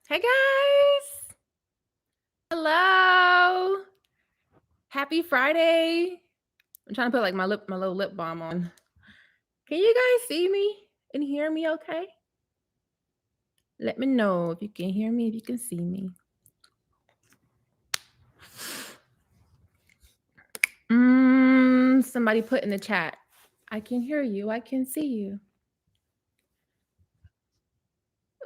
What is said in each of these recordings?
Hey guys. Hello. Happy Friday. I'm trying to put like my little lip balm on. Can you guys see me and hear me okay? Let me know if you can hear me, if you can see me. Somebody put in the chat. I can hear you. I can see you.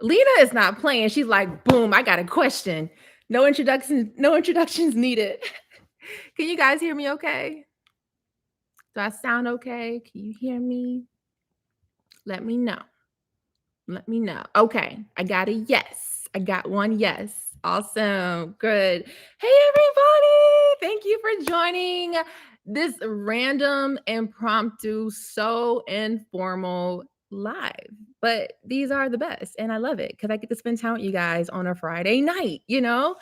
Lena is not playing. She's like, boom, I got a question. No introductions needed. Can you guys hear me okay? Do I sound okay? Can you hear me? Let me know. Let me know. Okay, I got a yes. I got one yes. Awesome. Good. Hey, everybody. Thank you for joining this random, impromptu, so informal live. But these are the best. And I love it because I get to spend time with you guys on a Friday night, you know?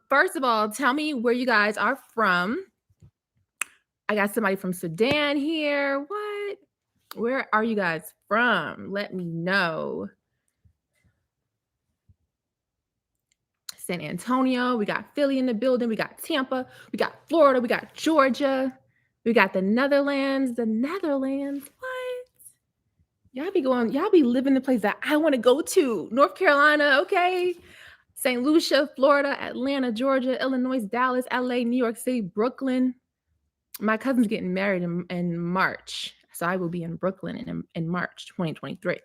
First of all, tell me where you guys are from. I got somebody from Sudan here. What? Where are you guys from? Let me know. San Antonio, we got Philly in the building, we got Tampa, we got Florida, we got Georgia, we got the Netherlands. The Netherlands, what? Y'all be living the place that I want to go to. North Carolina, okay. St. Lucia, Florida, Atlanta, Georgia, Illinois, Dallas, LA, New York City, Brooklyn. My cousin's getting married in March, so I will be in Brooklyn in March 2023.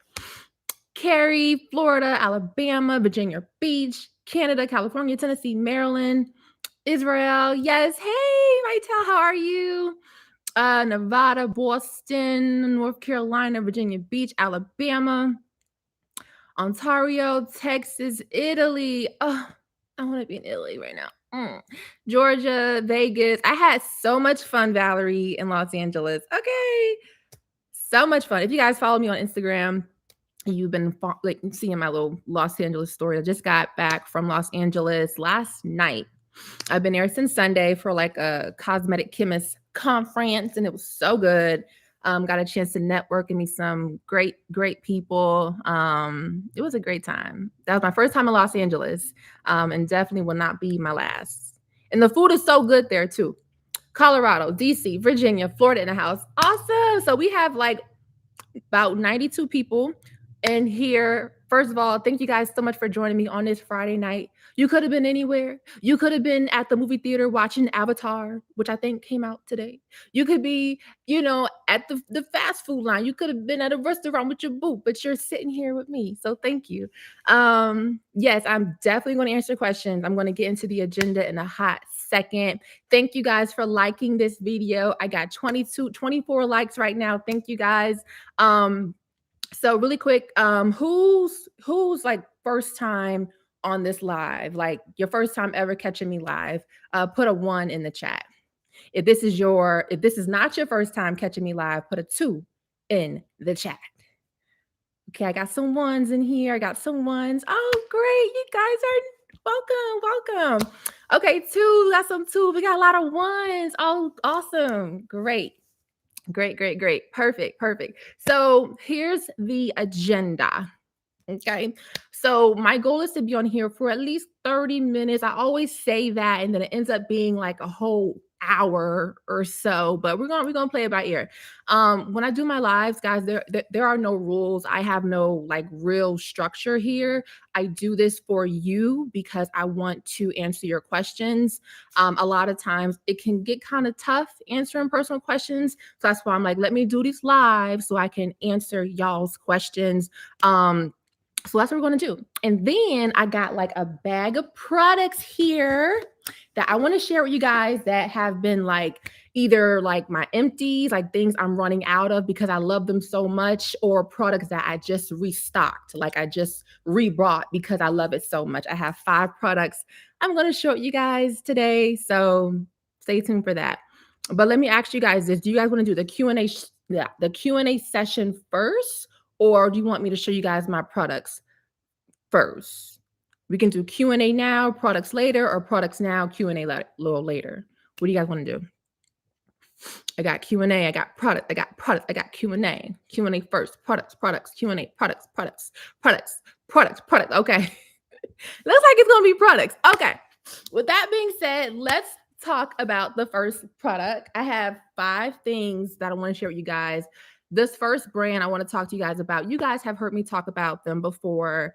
Cary, Florida, Alabama, Virginia Beach, Canada, California, Tennessee, Maryland, Israel. Yes. Hey, Maitel, how are you? Nevada, Boston, North Carolina, Virginia Beach, Alabama, Ontario, Texas, Italy. Oh, I want to be in Italy right now. Georgia, Vegas. I had so much fun, Valerie, in Los Angeles. Okay. So much fun. If you guys follow me on Instagram, you've been like seeing my little Los Angeles story. I just got back from Los Angeles last night. I've been there since Sunday for like a cosmetic chemist conference, and it was so good. Got a chance to network and meet some great people. It was a great time. That was my first time in Los Angeles, and definitely will not be my last. And the food is so good there too. Colorado, DC, Virginia, Florida in the house. Awesome. So we have like about 92 people in here. First of all, thank you guys so much for joining me on this Friday night. You could have been anywhere. You could have been at the movie theater watching Avatar, which I think came out today. You could be, at the fast food line. You could have been at a restaurant with your boo, but you're sitting here with me. So thank you. Yes, I'm definitely going to answer questions. I'm going to get into the agenda in a hot second. Thank you guys for liking this video. I got 24 likes right now. Thank you guys. So really quick, who's like first time on this live, like your first time ever catching me live? Put a 1 in the chat. If this is not your first time catching me live, put a 2 in the chat. Okay, I got some 1s in here. I got some 1s. Oh, great. You guys are welcome. Okay, 2. Got some 2. We got a lot of 1s. Oh, awesome. Great. Perfect. So here's the agenda. Okay. So my goal is to be on here for at least 30 minutes. I always say that, and then it ends up being like a whole hour or so, but we're gonna play it by ear. When I do my lives, guys, there are no rules. I have no like real structure here. I do this for you because I want to answer your questions. A lot of times it can get kind of tough answering personal questions, so that's why I'm like, let me do these live so I can answer y'all's questions. So that's what we're going to do. And then I got like a bag of products here that I want to share with you guys that have been like either like my empties, like things I'm running out of because I love them so much, or products that I just restocked, like I just rebought because I love it so much. I have 5 products I'm going to show you guys today. So stay tuned for that. But let me ask you guys this. Do you guys want to do the Q&A session first? Or do you want me to show you guys my products first? We can do Q&A now, products later, or products now, Q&A a little later. What do you guys want to do? I got Q&A, I got product, I got Q&A. Q&A first, products, Q&A, products. Okay. Looks like it's gonna be products. Okay. With that being said, let's talk about the first product. I have 5 things that I want to share with you guys. This first brand I want to talk to you guys about. You guys have heard me talk about them before.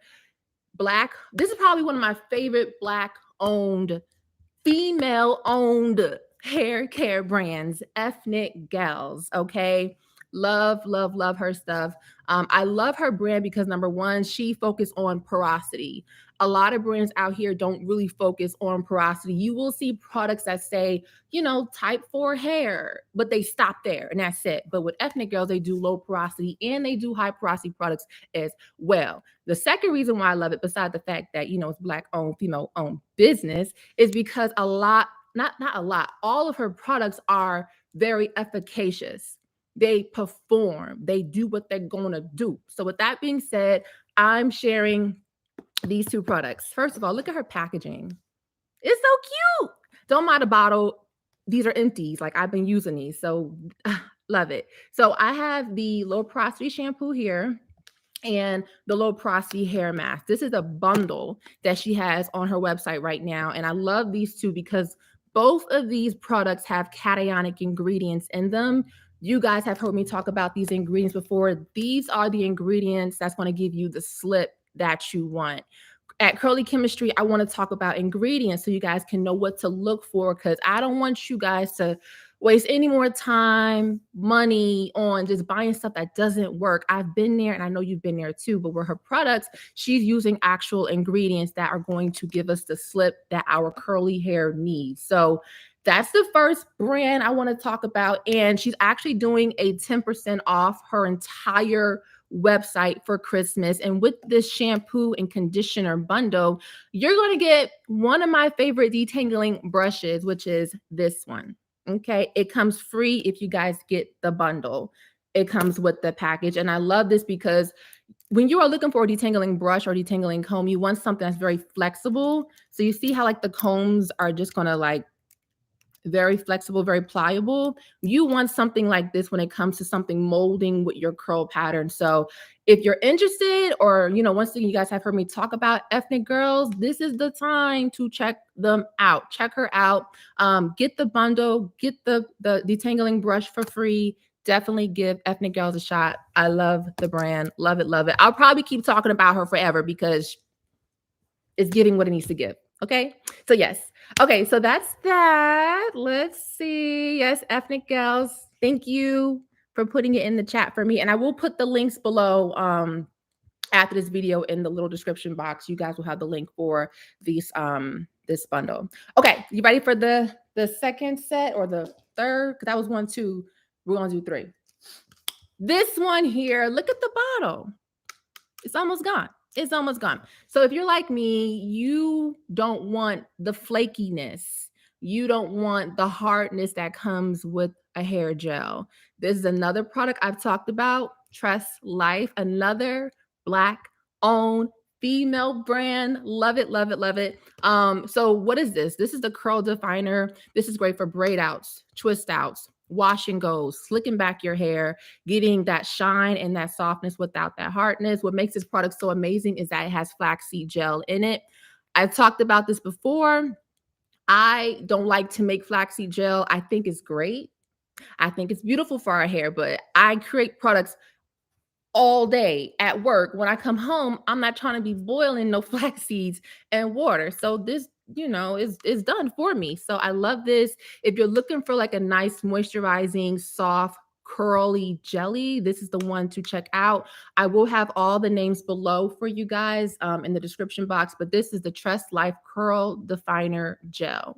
This is probably one of my favorite Black owned, female owned hair care brands, Ethnic Gals. Okay. Love, love, love her stuff. I love her brand because number one, she focused on porosity. A lot of brands out here don't really focus on porosity. You will see products that say, type 4 hair, but they stop there and that's it. But with Ethnic Girls, they do low porosity and they do high porosity products as well. The second reason why I love it, besides the fact that, it's Black owned, female owned business, is because not a lot, all of her products are very efficacious. They perform, they do what they're going to do. So with that being said, I'm sharing these 2 products. First of all, look at her packaging. It's so cute. Don't mind the bottle. These are empties. Like I've been using these. So love it. So I have the low porosity shampoo here and the low porosity hair mask. This is a bundle that she has on her website right now. And I love these 2 because both of these products have cationic ingredients in them. You guys have heard me talk about these ingredients before. These are the ingredients that's going to give you the slip that you want. At Curly Chemistry, I want to talk about ingredients so you guys can know what to look for, because I don't want you guys to waste any more time, money on just buying stuff that doesn't work. I've been there and I know you've been there too, but with her products, she's using actual ingredients that are going to give us the slip that our curly hair needs. So that's the first brand I want to talk about. And she's actually doing a 10% off her entire website for Christmas. And with this shampoo and conditioner bundle, you're going to get one of my favorite detangling brushes, which is this one. Okay. It comes free if you guys get the bundle. It comes with the package. And I love this because when you are looking for a detangling brush or detangling comb, you want something that's very flexible. So you see how like the combs are just going to like very flexible, very pliable. You want something like this when it comes to something molding with your curl pattern. So if you're interested, or, once again, you guys have heard me talk about Ethnic Girls, this is the time to check them out. Check her out. Get the bundle, get the detangling brush for free. Definitely give Ethnic Girls a shot. I love the brand. Love it, love it. I'll probably keep talking about her forever because it's giving what it needs to give. Okay. So yes. Okay. So that's that. Let's see. Yes. Ethnic Gals. Thank you for putting it in the chat for me. And I will put the links below after this video in the little description box. You guys will have the link for these this bundle. Okay. You ready for the second set or the third? Because that was 1, 2. We're going to do 3. This one here, look at the bottle. It's almost gone. It's almost gone. So if you're like me, you don't want the flakiness. You don't want the hardness that comes with a hair gel. This is another product I've talked about, Trust Life, another Black owned female brand. Love it, love it, love it. So what is this? This is the curl definer. This is great for braid outs, twist outs, wash and goes, slicking back your hair, getting that shine and that softness without that hardness. What makes this product so amazing is that it has flaxseed gel in it. I've talked about this before. I don't like to make flaxseed gel. I think it's great. I think it's beautiful for our hair, but I create products all day at work. When I come home, I'm not trying to be boiling no flax seeds and water. So this, is done for me. So I love this. If you're looking for like a nice moisturizing, soft, curly jelly, this is the one to check out. I will have all the names below for you guys in the description box, but this is the Trust Life Curl Definer Gel.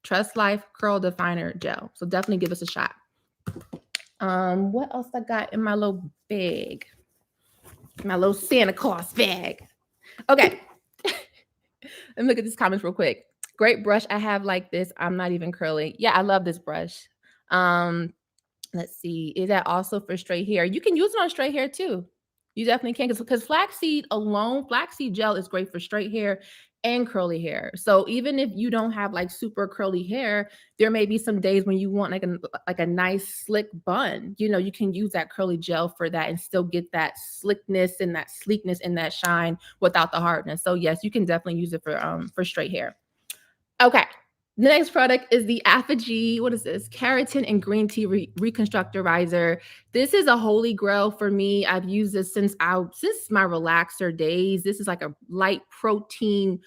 Trust Life Curl Definer Gel. So definitely give us a shot. What else I got in my little bag? My little Santa Claus bag. Okay. Let me look at these comments real quick. Great brush. I have like this. I'm not even curly. Yeah, I love this brush. Let's see. Is that also for straight hair? You can use it on straight hair too. You definitely can, because flaxseed alone, flaxseed gel is great for straight hair and curly hair. So even if you don't have like super curly hair, there may be some days when you want like a nice slick bun. You know, you can use that curly gel for that and still get that slickness and that sleekness and that shine without the hardness. So yes, you can definitely use it for straight hair. Okay. The next product is the APHOGEE. What is this? Keratin and green tea reconstructorizer. This is a holy grail for me. I've used this since my relaxer days. This is like a light protein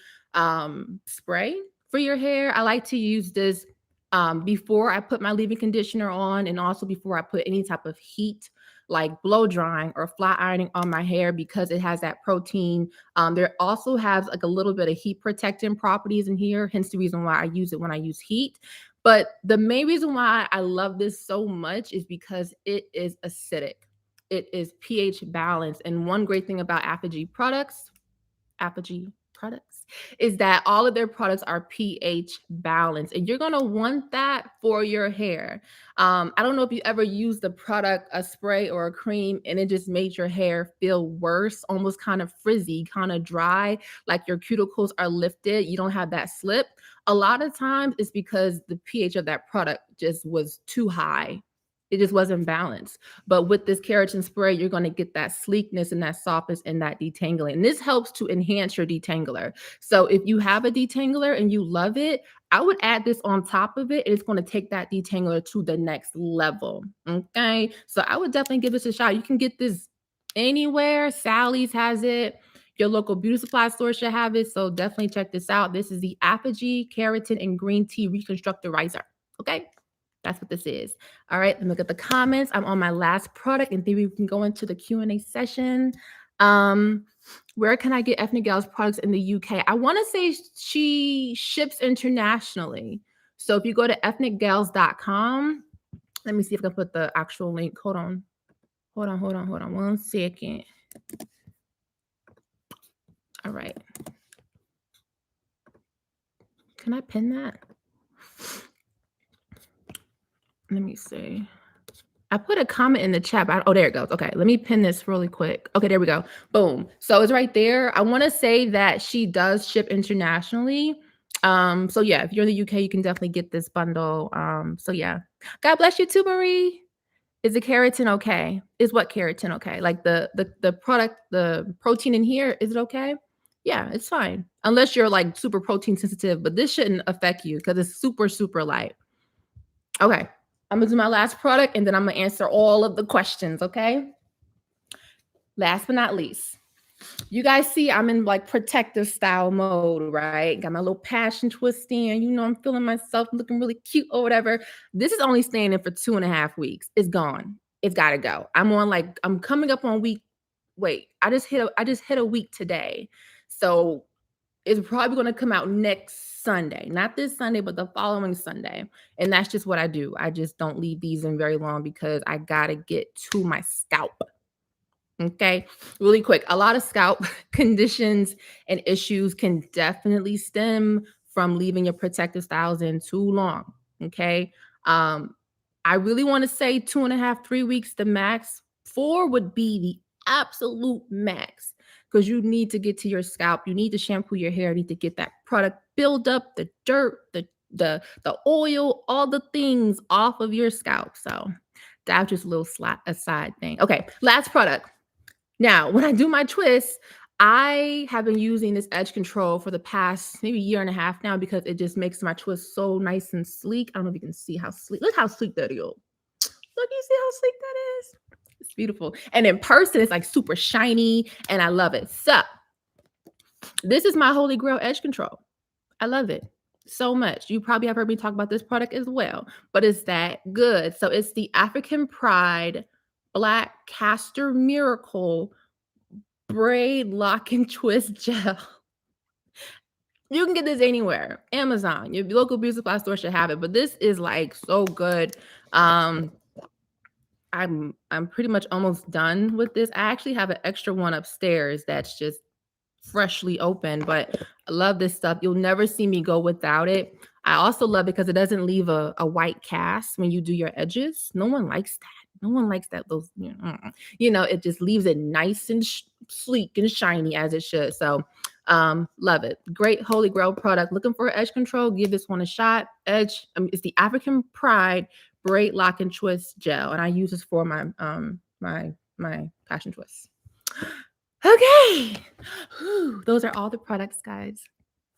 spray for your hair. I like to use this before I put my leave-in conditioner on, and also before I put any type of heat like blow drying or flat ironing on my hair, because it has that protein. There also has like a little bit of heat protecting properties in here, hence the reason why I use it when I use heat. But the main reason why I love this so much is because it is acidic. It is pH balanced. And one great thing about APHOGEE products is that all of their products are pH balanced, and you're going to want that for your hair. I don't know if you ever used a spray or a cream, and it just made your hair feel worse, almost kind of frizzy, kind of dry, like your cuticles are lifted. You don't have that slip. A lot of times it's because the pH of that product just was too high. It just wasn't balanced. But with this keratin spray, you're going to get that sleekness and that softness and that detangling. And this helps to enhance your detangler. So if you have a detangler and you love it, I would add this on top of it. And it's going to take that detangler to the next level. Okay. So I would definitely give this a shot. You can get this anywhere. Sally's has it. Your local beauty supply store should have it. So definitely check this out. This is the APHOGEE Keratin and Green Tea Reconstructorizer. Okay. That's what this is. All right, let me look at the comments. I'm on my last product, and then we can go into the Q&A session. Where can I get Ethnic Gals products in the UK? I want to say she ships internationally. So if you go to ethnicgals.com, let me see if I can put the actual link. Hold on 1 second. All right. Can I pin that? Let me see. I put a comment in the chat. Oh, there it goes. Okay, let me pin this really quick. Okay, there we go. Boom. So it's right there. I want to say that she does ship internationally. So yeah, if you're in the UK, you can definitely get this bundle. So yeah. God bless you too, Marie. Is the keratin okay? Is what keratin okay? Like the product, the protein in here, is it okay? Yeah, it's fine. Unless you're like super protein sensitive, but this shouldn't affect you because it's super, super light. Okay. I'm gonna do my last product, and then I'm gonna answer all of the questions, okay? Last but not least, you guys see I'm in like protective style mode, right? Got my little passion twist in, you know, I'm feeling myself looking really cute or whatever. This is only staying in for 2.5 weeks. It's gone. It's gotta go. I'm coming up on I just hit a week today. So it's probably going to come out next Sunday, not this Sunday, but the following Sunday. And that's just what I do. I just don't leave these in very long because I got to get to my scalp. Okay, really quick. A lot of scalp conditions and issues can definitely stem from leaving your protective styles in too long. Okay, I really want to say 2.5, 3 weeks the max. 4 would be the absolute max, because you need to get to your scalp. You need to shampoo your hair. You need to get that product build up, the dirt, the oil, all the things off of your scalp. So that's just a little aside thing. Okay, last product. Now, when I do my twists, I have been using this edge control for the past maybe 1.5 years now, because it just makes my twist so nice and sleek. I don't know if you can see how sleek. Look how sleek that is. Look, you see how sleek that is? It's beautiful. And in person, it's like super shiny, and I love it. So this is my holy grail edge control. I love it so much. You probably have heard me talk about this product as well, but it's that good. So it's the African Pride Black Castor Miracle Braid Lock and Twist Gel. You can get this anywhere. Amazon, your local beauty supply store should have it, but this is like so good. I'm pretty much almost done with this. I actually have an extra one upstairs that's just freshly open, but I love this stuff. You'll never see me go without it. I also love it because it doesn't leave a white cast when you do your edges. No one likes that. No one likes that. It just leaves it nice and sleek and shiny as it should. So love it. Great holy grail product. Looking for edge control? Give this one a shot. It's the African Pride Braid Lock and Twist Gel, and I use this for my my passion twists. Okay. Whew, those are all the products, guys.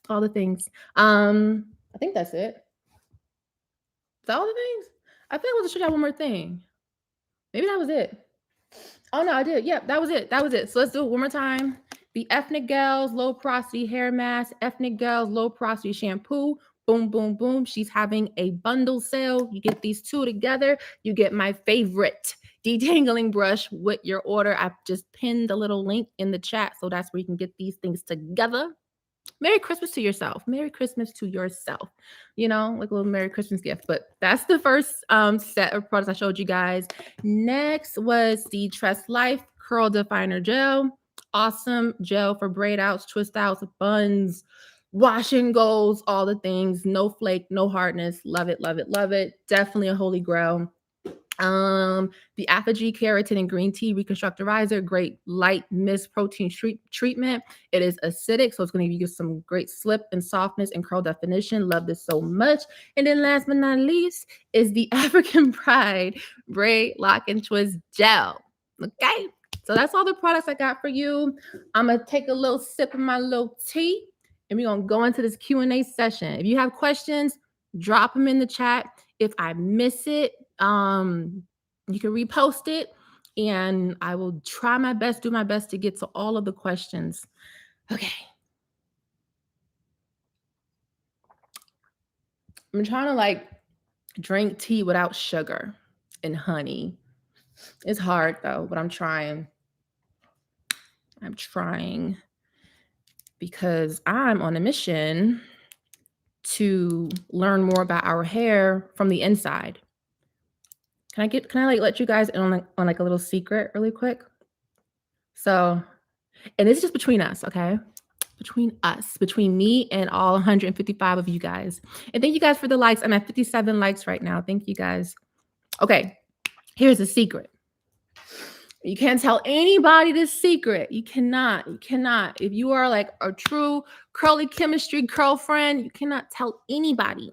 All the things. I think that's it. Is that all the things? I think I was to show you one more thing. Maybe that was it. Oh no, I did. Yep, that was it. That was it. So let's do it one more time. The Ethnic Gals Low Porosity Hair Mask, Ethnic Gals Low Porosity Shampoo. Boom, boom, boom. She's having a bundle sale. You get these two together. You get my favorite detangling brush with your order. I've just pinned a little link in the chat. So that's where you can get these things together. Merry Christmas to yourself. Merry Christmas to yourself. Like a little Merry Christmas gift. But that's the first set of products I showed you guys. Next was the Tress Life Curl Definer Gel. Awesome gel for braid outs, twist outs, buns, wash and goes, all the things. No flake, no hardness. Love it, love it, love it. Definitely a holy grail. The APHOGEE Keratin and Green Tea Reconstructerizer, great light mist protein treatment. It is acidic, so it's going to give you some great slip and softness and curl definition. Love this so much. And then last but not least is the African Pride Braid Lock and Twist Gel. Okay, so that's all the products I got for you. I'm going to take a little sip of my little tea, and we're going to go into this Q&A session. If you have questions, drop them in the chat. If I miss it, you can repost it, and I will try my best, do my best to get to all of the questions. Okay. I'm trying to drink tea without sugar and honey. It's hard though, but I'm trying. I'm trying because I'm on a mission to learn more about our hair from the inside. Can I let you guys in on a little secret really quick? So, and this is just between us, okay? Between us, between me and all 155 of you guys. And thank you guys for the likes. I'm at 57 likes right now. Thank you guys. Okay, here's a secret. You can't tell anybody this secret. You cannot. If you are like a true curly chemistry girlfriend, you cannot tell anybody.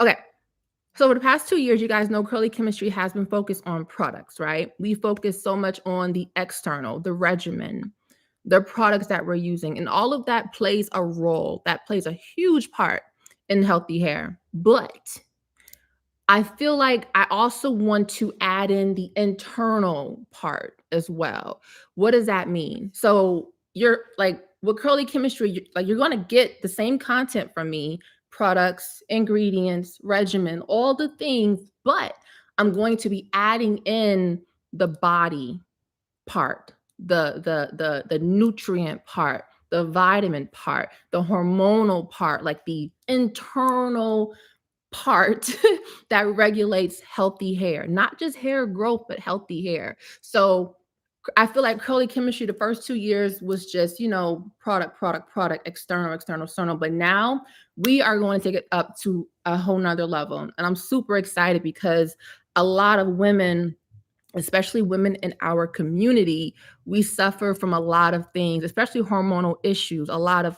Okay. So for the past 2 years, you guys know Curly Chemistry has been focused on products, right? We focus so much on the external, the regimen, the products that we're using, and all of that plays a role. That plays a huge part in healthy hair. But I feel like I also want to add in the internal part as well. What does that mean? So you're like with Curly Chemistry, you're going to get the same content from me, products, ingredients, regimen, all the things, but I'm going to be adding in the body part, the nutrient part, the vitamin part, the hormonal part, like the internal part that regulates healthy hair, not just hair growth, but healthy hair. So I feel like Curly Chemistry, the first 2 years was just, product, external. But now we are going to take it up to a whole nother level. And I'm super excited because a lot of women, especially women in our community, we suffer from a lot of things, especially hormonal issues. A lot of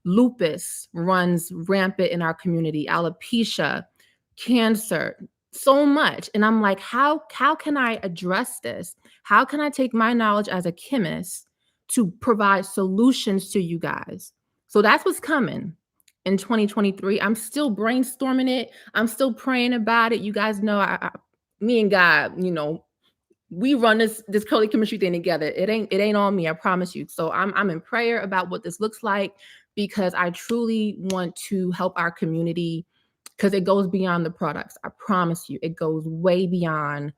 lupus runs rampant in our community, alopecia, cancer, so much. And I'm like, how can I address this? How can I take my knowledge as a chemist to provide solutions to you guys? So that's what's coming in 2023. I'm still brainstorming it. I'm still praying about it. You guys know, me and God, we run this Curly Chemistry thing together. It ain't on me, I promise you. So I'm in prayer about what this looks like, because I truly want to help our community, because it goes beyond the products. I promise you, it goes way beyond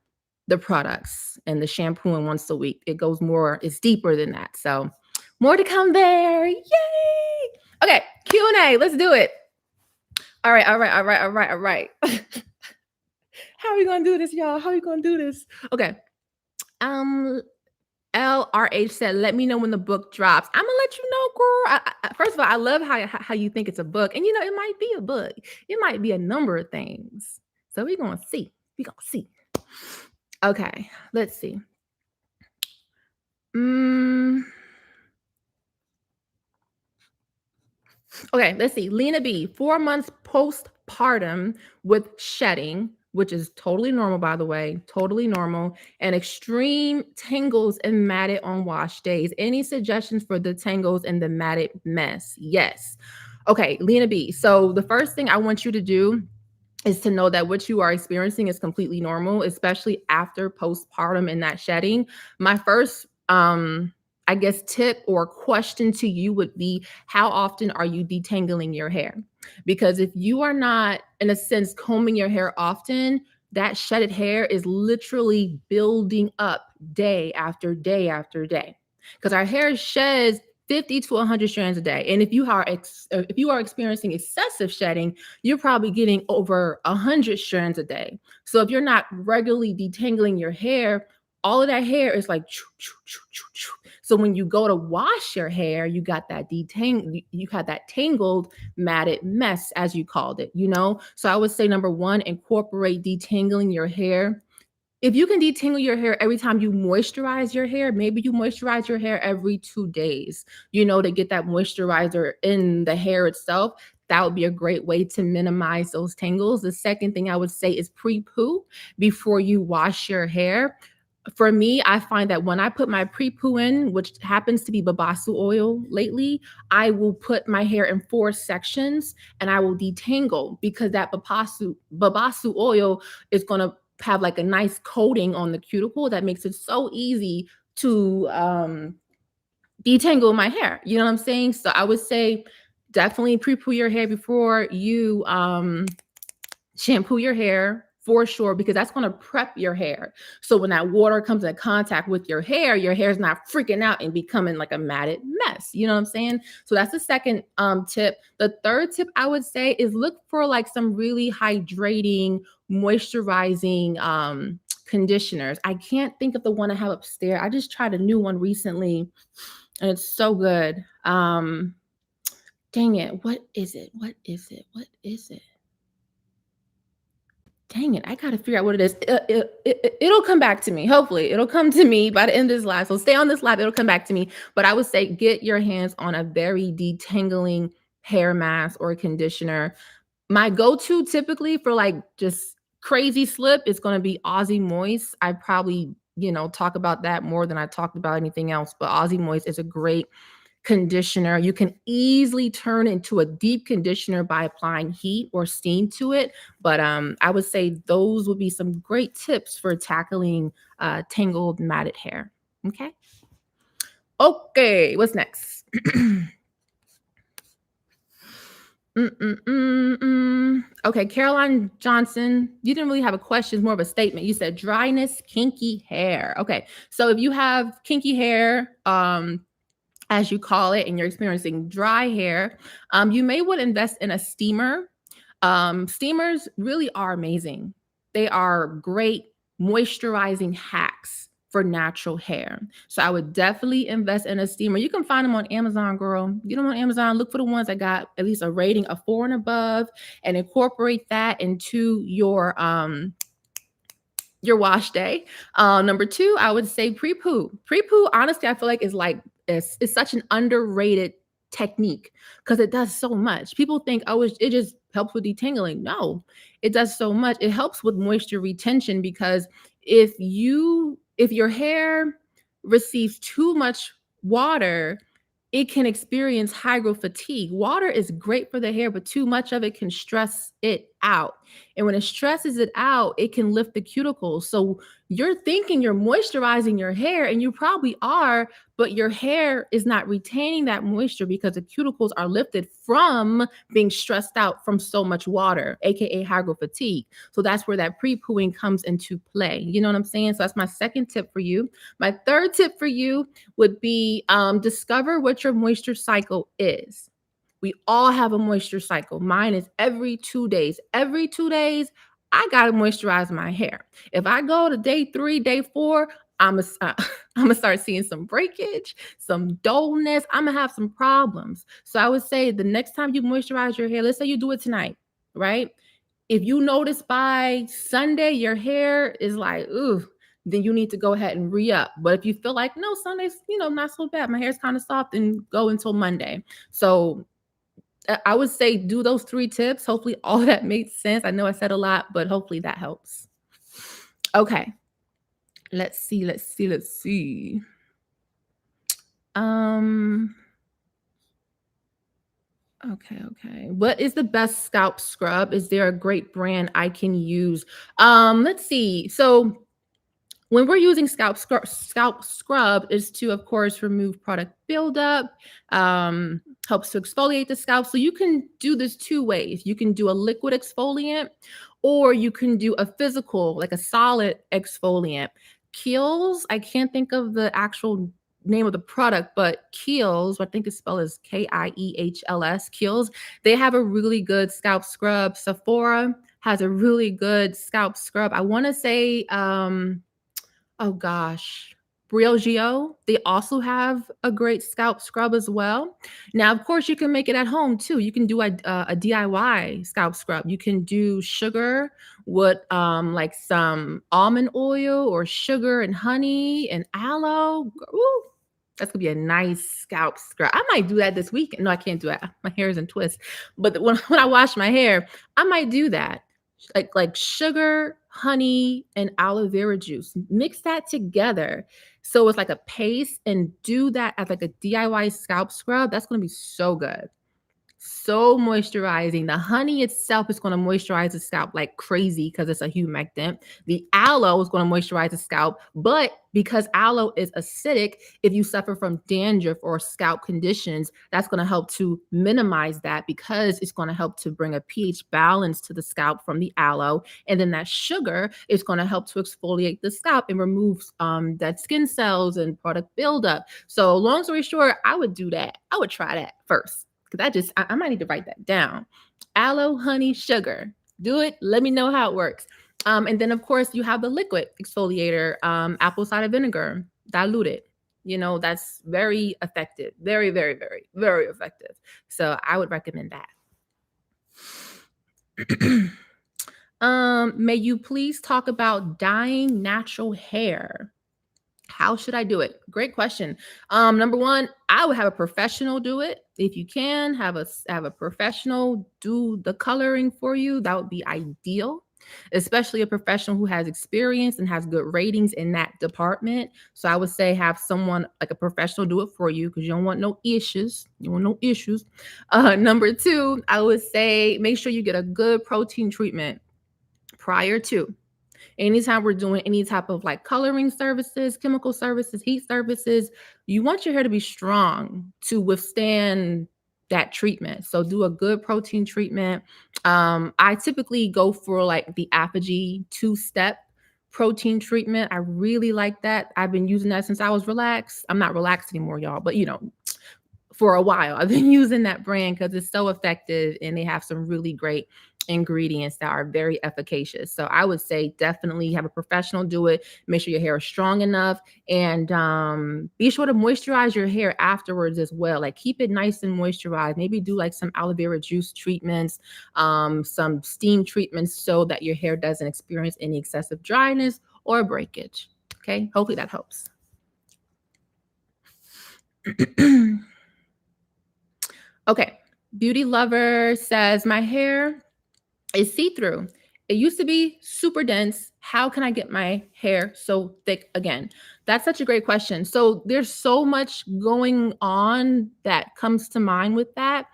the products and the shampoo and once a week. It goes more, it's deeper than that. So more to come there. Yay! Okay, Q&A, let's do it. All right. How are we gonna do this, y'all? How are we gonna do this? Okay. LRH said, let me know when the book drops. I'm gonna let you know, girl. First of all, I love how you think it's a book. And it might be a book. It might be a number of things. So we're gonna see. Okay, let's see. Mm, okay, let's see. Lena B, 4 months postpartum with shedding, which is totally normal, by the way, totally normal, and extreme tangles and matted on wash days. Any suggestions for the tangles and the matted mess? Yes. Okay, Lena B. So the first thing I want you to do is to know that what you are experiencing is completely normal, especially after postpartum and that shedding. My first I guess tip or question to you would be, how often are you detangling your hair? Because if you are not, in a sense, combing your hair often, that shedded hair is literally building up day after day after day. Because our hair sheds 50 to 100 strands a day. And if you are experiencing excessive shedding, you're probably getting over 100 strands a day. So if you're not regularly detangling your hair, all of that hair is like choo, choo, choo, choo, choo. So when you go to wash your hair, you got that you had that tangled matted mess, as you called it, you know? So I would say number one, incorporate detangling your hair. If you can detangle your hair every time you moisturize your hair, maybe you moisturize your hair every 2 days, you know, to get that moisturizer in the hair itself. That would be a great way to minimize those tangles. The second thing I would say is pre-poo before you wash your hair. For me, I find that when I put my pre-poo in, which happens to be babasu oil lately, I will put my hair in 4 sections and I will detangle, because that babasu oil is going to have like a nice coating on the cuticle that makes it so easy to detangle my hair. You know what I'm saying? So I would say definitely pre-poo your hair before you shampoo your hair, for sure, because that's going to prep your hair. So when that water comes in contact with your hair is not freaking out and becoming like a matted mess. You know what I'm saying? So that's the second tip. The third tip I would say is look for like some really hydrating, moisturizing conditioners. I can't think of the one I have upstairs. I just tried a new one recently and it's so good. Dang it. What is it? What is it? What is it? Dang it, I gotta figure out what it is. It'll come back to me. Hopefully, it'll come to me by the end of this live. So stay on this live. It'll come back to me. But I would say get your hands on a very detangling hair mask or conditioner. My go-to typically for like just crazy slip is going to be Aussie Moist. I probably, talk about that more than I talked about anything else. But Aussie Moist is a great conditioner. You can easily turn into a deep conditioner by applying heat or steam to it. But I would say those would be some great tips for tackling tangled matted hair. Okay. Okay. What's next? Okay, Caroline Johnson, you didn't really have a question, it's more of a statement. You said dryness, kinky hair. Okay, so if you have kinky hair, as you call it, and you're experiencing dry hair, you may want to invest in a steamer. Steamers really are amazing. They are great moisturizing hacks for natural hair. So I would definitely invest in a steamer. You can find them on Amazon, girl. You know, on Amazon, look for the ones that got at least a rating of 4 and above, and incorporate that into your wash day. Number two, I would say pre-poo. Pre-poo, honestly, I feel like it's such an underrated technique because it does so much. People think, oh, it just helps with detangling. No, it does so much. It helps with moisture retention because if your hair receives too much water, it can experience hydro fatigue. Water is great for the hair, but too much of it can stress it out. And when it stresses it out, it can lift the cuticles. So you're thinking you're moisturizing your hair, and you probably are, but your hair is not retaining that moisture because the cuticles are lifted from being stressed out from so much water, aka hydro fatigue. So that's where that pre-pooing comes into play. You know what I'm saying? So that's my second tip for you. My third tip for you would be discover what your moisture cycle is. We all have a moisture cycle. Mine is every 2 days. Every 2 days, I gotta moisturize my hair. If I go to day 3, day 4, I'm gonna start seeing some breakage, some dullness. I'm gonna have some problems. So I would say the next time you moisturize your hair, let's say you do it tonight, right? If you notice by Sunday your hair is like, ooh, then you need to go ahead and re-up. But if you feel like, no, Sunday's, not so bad, my hair's kind of soft, and go until Monday. So I would say do those 3 tips. Hopefully all of that makes sense. I know I said a lot, but hopefully that helps. Okay. Let's see. Okay. What is the best scalp scrub? Is there a great brand I can use? Let's see. So when we're using scalp scrub is to, of course, remove product buildup, helps to exfoliate the scalp. So you can do this 2 ways. You can do a liquid exfoliant, or you can do a physical, like a solid exfoliant. Kiehl's, I can't think of the actual name of the product, but Kiehl's, I think it's spelled as Kiehls, Kiehl's, they have a really good scalp scrub. Sephora has a really good scalp scrub. I want to say, oh gosh, Briogeo, they also have a great scalp scrub as well. Now, of course, you can make it at home too. You can do a DIY scalp scrub. You can do sugar with like some almond oil or sugar and honey and aloe. Ooh, that's gonna be a nice scalp scrub. I might do that this week. No, I can't do that. My hair is in twists. But when I wash my hair, I might do that. Like sugar, honey, and aloe vera juice. Mix that together so it's like a paste, and do that as like a DIY scalp scrub. That's gonna be so good. So moisturizing. The honey itself is going to moisturize the scalp like crazy because it's a humectant. The aloe is going to moisturize the scalp, but because aloe is acidic, if you suffer from dandruff or scalp conditions, that's going to help to minimize that, because it's going to help to bring a pH balance to the scalp from the aloe. And then that sugar is going to help to exfoliate the scalp and remove dead skin cells and product buildup. So long story short, I would do that. I would try that first. Because I might need to write that down. Aloe, honey, sugar. Do it. Let me know how it works. And then, of course, you have the liquid exfoliator, apple cider vinegar, diluted. That's very effective. Very, very, very, very effective. So I would recommend that. May you please talk about dyeing natural hair? How should I do it? Great question. Number one, I would have a professional do it. If you can have a professional do the coloring for you, that would be ideal, especially a professional who has experience and has good ratings in that department. So I would say have someone like a professional do it for you, because you don't want no issues. Number two, I would say make sure you get a good protein treatment prior to. Anytime we're doing any type of like coloring services, chemical services, heat services, you want your hair to be strong to withstand that treatment. So do a good protein treatment. I typically go for like the APHOGEE 2-step protein treatment. I really like that. I've been using that since I was relaxed. I'm not relaxed anymore, y'all, but for a while I've been using that brand because it's so effective and they have some really great ingredients that are very efficacious. So I would say definitely have a professional do it. Make sure your hair is strong enough, and be sure to moisturize your hair afterwards as well. Like keep it nice and moisturized. Maybe do like some aloe vera juice treatments, some steam treatments, so that your hair doesn't experience any excessive dryness or breakage. Okay, hopefully that helps. Okay, Beauty Lover says, my hair is see-through. It used to be super dense. How can I get my hair so thick again? That's such a great question. So there's so much going on that comes to mind with that.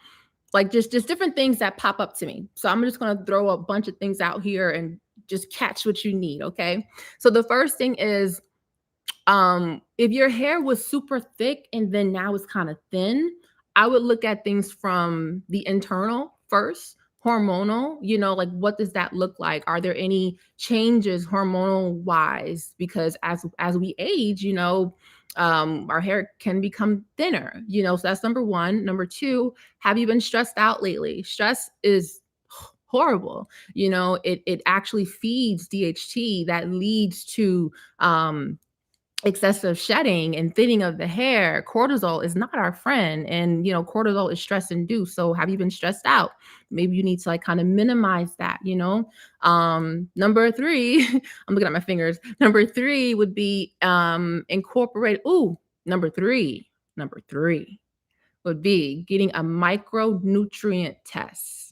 Like just different things that pop up to me. So I'm just going to throw a bunch of things out here and just catch what you need. Okay. So the first thing is, if your hair was super thick and then now it's kind of thin, I would look at things from the internal first. Hormonal, like what does that look like? Are there any changes hormonal wise? Because as we age, our hair can become thinner, so that's number one. Number two, have you been stressed out lately? Stress is horrible. It actually feeds DHT that leads to excessive shedding and thinning of the hair, cortisol is not our friend. And, cortisol is stress induced. So have you been stressed out? Maybe you need to like kind of minimize that, Number three, I'm looking at my fingers. Number three would be incorporate. Number three would be getting a micronutrient test.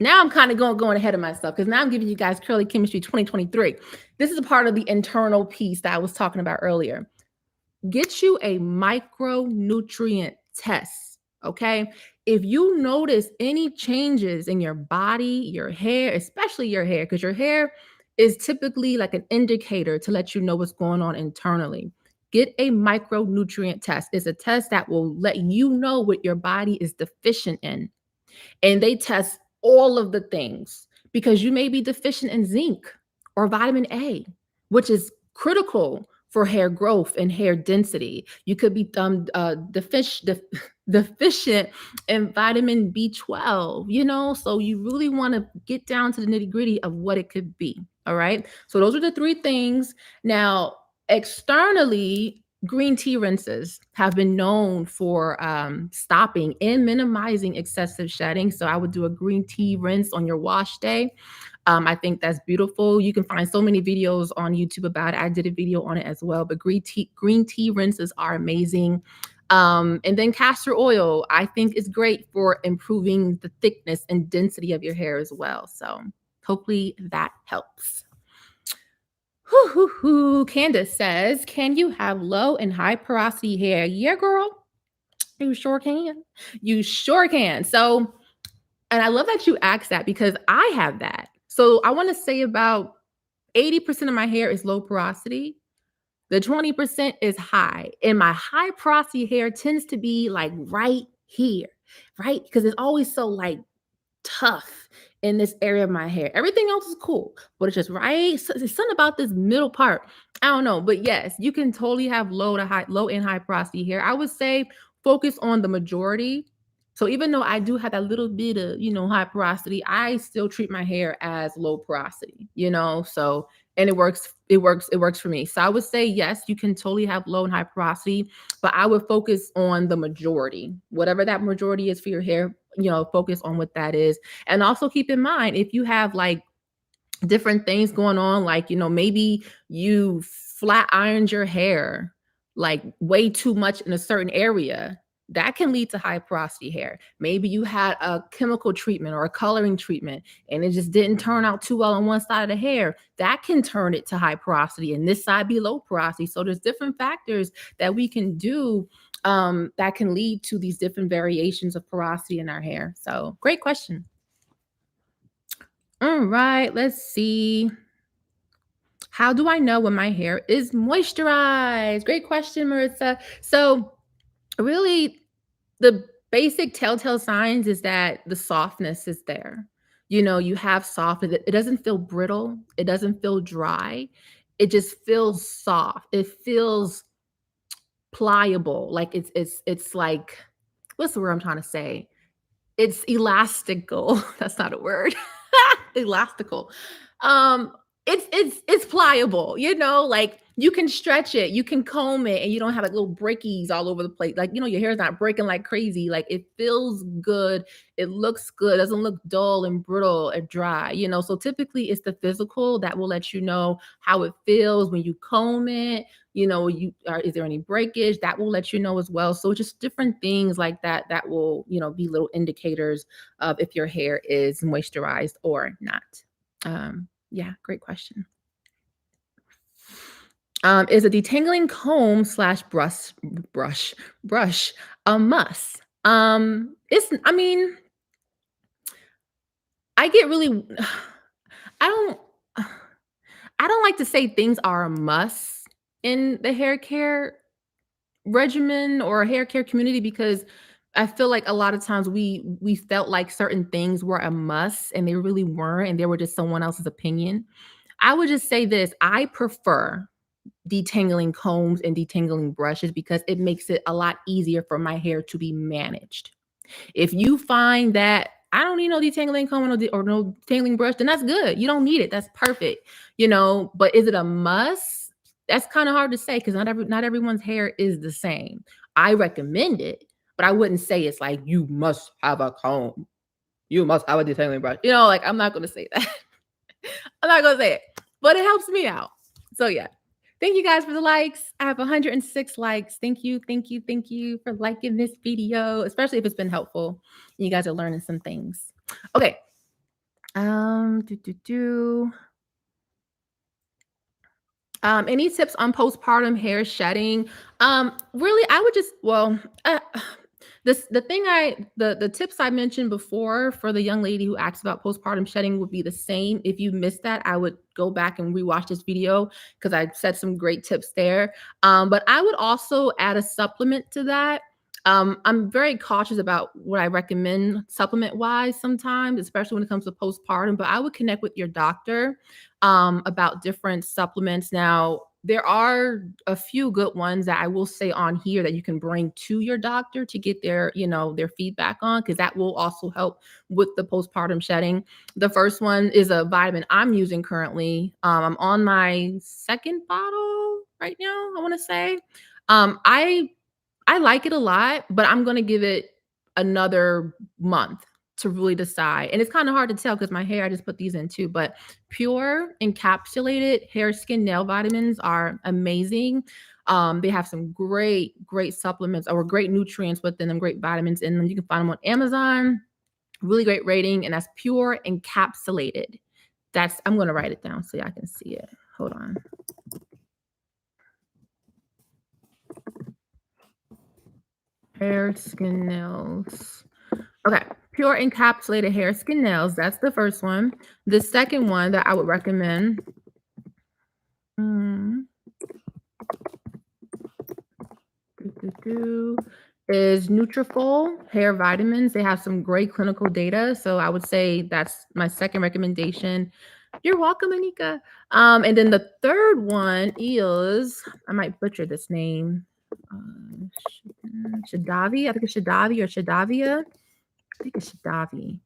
Now I'm kind of going ahead of myself because now I'm giving you guys Curly Chemistry 2023. This is a part of the internal piece that I was talking about earlier. Get you a micronutrient test, okay? If you notice any changes in your body, your hair, especially your hair, because your hair is typically like an indicator to let you know what's going on internally. Get a micronutrient test. It's a test that will let you know what your body is deficient in. And they test all of the things because you may be deficient in zinc or vitamin A, which is critical for hair growth and hair density. You could be deficient in vitamin B12, so you really want to get down to the nitty gritty of what it could be. All right. So those are the three things. Now, externally, green tea rinses have been known for stopping and minimizing excessive shedding. So I would do a green tea rinse on your wash day. I think that's beautiful. You can find so many videos on YouTube about it. I did a video on it as well, but green tea rinses are amazing. And then castor oil, I think is great for improving the thickness and density of your hair as well. So hopefully that helps. Candace says, can you have low and high porosity hair? Yeah, girl. You sure can. You sure can. So, and I love that you asked that because I have that. So I want to say about 80% of my hair is low porosity. The 20% is high. And my high porosity hair tends to be like right here, right? Because it's always so like tough in this area of my hair. Everything else is cool, but it's just right. So there's something about this middle part. I don't know, but yes, you can totally have low and high porosity hair. I would say focus on the majority. So even though I do have that little bit of, high porosity, I still treat my hair as low porosity, so, and it works for me. So I would say, yes, you can totally have low and high porosity, but I would focus on the majority, whatever that majority is for your hair, focus on what that is. And also keep in mind, if you have like different things going on, like, maybe you flat ironed your hair like way too much in a certain area, that can lead to high porosity hair. Maybe you had a chemical treatment or a coloring treatment and it just didn't turn out too well on one side of the hair. That can turn it to high porosity and this side be low porosity. So there's different factors that we can do that can lead to these different variations of porosity in our hair. So great question. All right, let's see. How do I know when my hair is moisturized? Great question, Marissa. So really, the basic telltale signs is that the softness is there. You have softness. It doesn't feel brittle. It doesn't feel dry. It just feels soft. It feels pliable. Like it's like, what's the word I'm trying to say? It's elastical. That's not a word. Elastical. It's pliable, like you can stretch it, you can comb it, and you don't have like little breakies all over the place. Like, your hair is not breaking like crazy. Like it feels good, it looks good, it doesn't look dull and brittle and dry, So typically it's the physical that will let you know how it feels when you comb it. Is there any breakage? That will let you know as well. So just different things like that will, be little indicators of if your hair is moisturized or not. Yeah, great question. Is a detangling comb / brush a must? I mean, I get really, I don't like to say things are a must in the hair care regimen or hair care community because I feel like a lot of times we felt like certain things were a must and they really weren't, and they were just someone else's opinion. I would just say this: I prefer detangling combs and detangling brushes because it makes it a lot easier for my hair to be managed. If you find that I don't need no detangling comb or no detangling brush, then that's good. You don't need it. That's perfect. But is it a must? that's kind of hard to say because not everyone's hair is the same. I recommend it, but I wouldn't say it's like you must have a comb. You must have a detailing brush. Like I'm not gonna say that. I'm not gonna say it, but it helps me out. So yeah. Thank you guys for the likes. I have 106 likes. Thank you, thank you, thank you for liking this video, especially if it's been helpful. You guys are learning some things. Okay. Do do do. Any tips on postpartum hair shedding? Really, I would just the tips I mentioned before for the young lady who asked about postpartum shedding would be the same. If you missed that, I would go back and rewatch this video because I said some great tips there. But I would also add a supplement to that. I'm very cautious about what I recommend supplement wise sometimes, especially when it comes to postpartum. But I would connect with your doctor about different supplements. Now, there are a few good ones that I will say on here that you can bring to your doctor to get their feedback on, because that will also help with the postpartum shedding. The first one is a vitamin I'm using currently. I'm on my second bottle right now, I want to say. I like it a lot, but I'm gonna give it another month to really decide. And it's kind of hard to tell because my hair, I just put these in too. But pure encapsulated hair, skin, nail vitamins are amazing. They have some great supplements or great nutrients within them, great vitamins in them. You can find them on Amazon. Really great rating, and that's pure encapsulated. I'm gonna write it down so y'all can see it. Hold on. Hair, skin, nails. Okay, pure encapsulated hair, skin, nails. That's the first one. The second one that I would recommend is Nutrafol hair vitamins. They have some great clinical data, so I would say that's my second recommendation. You're welcome, Anika. And then the third one is, I might butcher this name, Shadavi. I think it's Shadavi or Shadavia. I think it's Shadavi.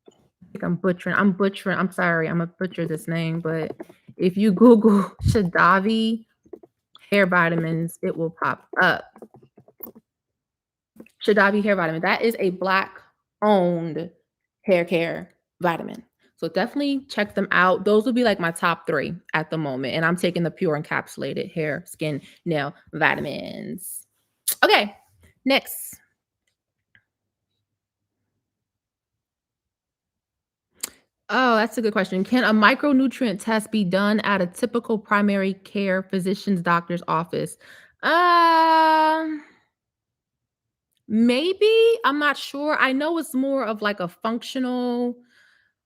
I think I'm butchering. I'm sorry. I'm gonna butcher this name, but if you Google Shadavi hair vitamins, it will pop up. Shadavi hair vitamin. That is a Black-owned hair care vitamin. So definitely check them out. Those will be like my top 3 at the moment. And I'm taking the pure encapsulated hair, skin, nail vitamins. Okay, next. Oh, that's a good question. Can a micronutrient test be done at a typical primary care physician's doctor's office? Maybe. I'm not sure. I know it's more of like a functional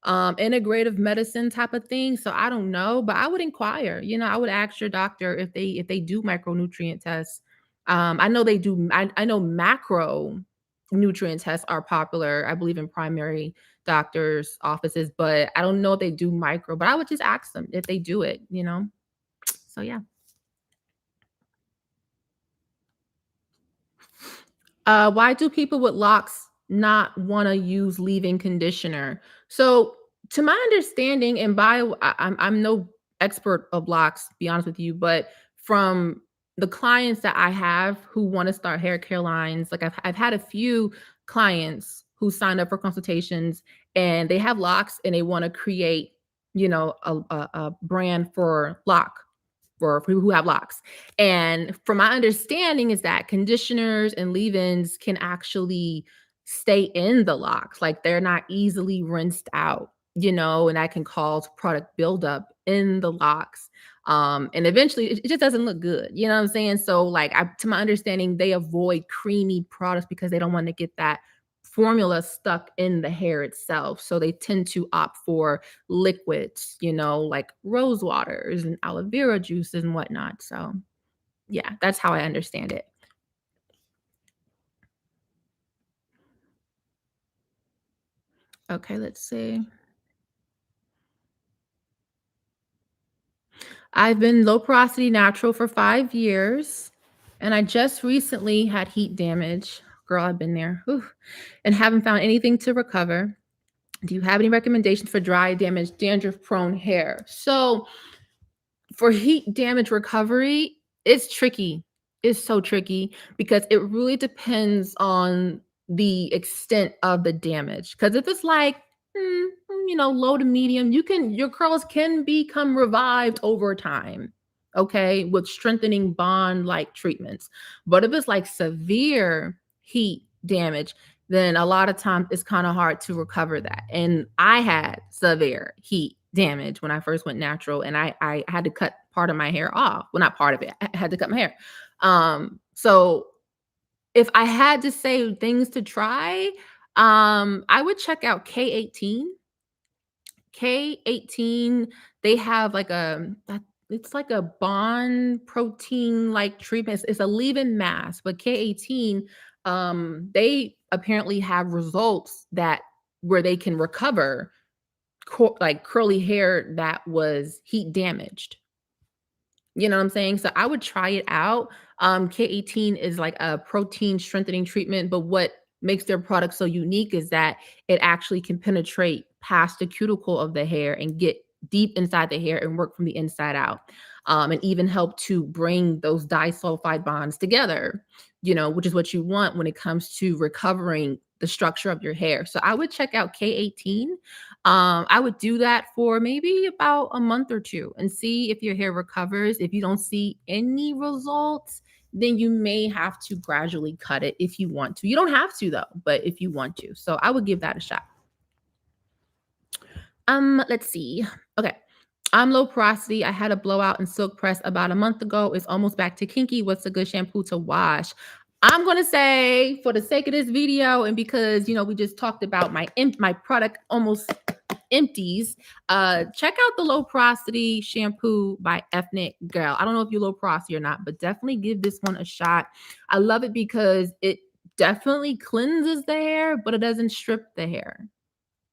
integrative medicine type of thing, so I don't know, but I would inquire. I would ask your doctor if they do micronutrient tests. I know they do. I know macro nutrient tests are popular, I believe, in primary doctors offices, but I don't know if they do micro. But I would just ask them if they do it. So yeah. Why do people with locks not want to use leave-in conditioner? So, to my understanding, and I'm no expert of locks, to be honest with you, but from the clients that I have who want to start hair care lines, like I've had a few clients who signed up for consultations and they have locks and they want to create, a brand for for who have locks. And from my understanding is that conditioners and leave-ins can actually stay in the locks. Like they're not easily rinsed out, and that can cause product buildup in the locks. And eventually it just doesn't look good. You know what I'm saying? So like to my understanding, they avoid creamy products because they don't want to get that formula stuck in the hair itself. So they tend to opt for liquids, like rose waters and aloe vera juices and whatnot. So yeah, that's how I understand it. Okay, let's see. I've been low porosity natural for 5 years, and I just recently had heat damage. Girl, I've been there. Whew, and haven't found anything to recover. Do you have any recommendations for dry, damaged, dandruff prone hair? So For heat damage recovery, it's tricky. It's so tricky because it really depends on the extent of the damage. Because if it's like, low to medium, your curls can become revived over time, okay, with strengthening bond like treatments. But if it's like severe heat damage, then a lot of times it's kind of hard to recover that. And I had severe heat damage when I first went natural, and I had to cut part of my hair off. Well, not part of it. I had to cut my hair. So if I had to say things to try, I would check out K18. K18, they have like it's like a bond protein like treatment. It's a leave-in mask, but K18, they apparently have results that where they can recover like curly hair that was heat damaged. You know what I'm saying? So I would try it out. K18 is like a protein strengthening treatment, but what makes their product so unique is that it actually can penetrate past the cuticle of the hair and get deep inside the hair and work from the inside out. And even help to bring those disulfide bonds together, which is what you want when it comes to recovering the structure of your hair. So I would check out K18. I would do that for maybe about a month or two and see if your hair recovers. If you don't see any results, then you may have to gradually cut it if you want to. You don't have to though, but if you want to. So I would give that a shot. Let's see. Okay. I'm low porosity. I had a blowout and silk press about a month ago. It's almost back to kinky. What's a good shampoo to wash? I'm going to say, for the sake of this video, and because, we just talked about my product almost empties, check out the low porosity shampoo by Ethnic Girl. I don't know if you're low porosity or not, but definitely give this one a shot. I love it because it definitely cleanses the hair, but it doesn't strip the hair.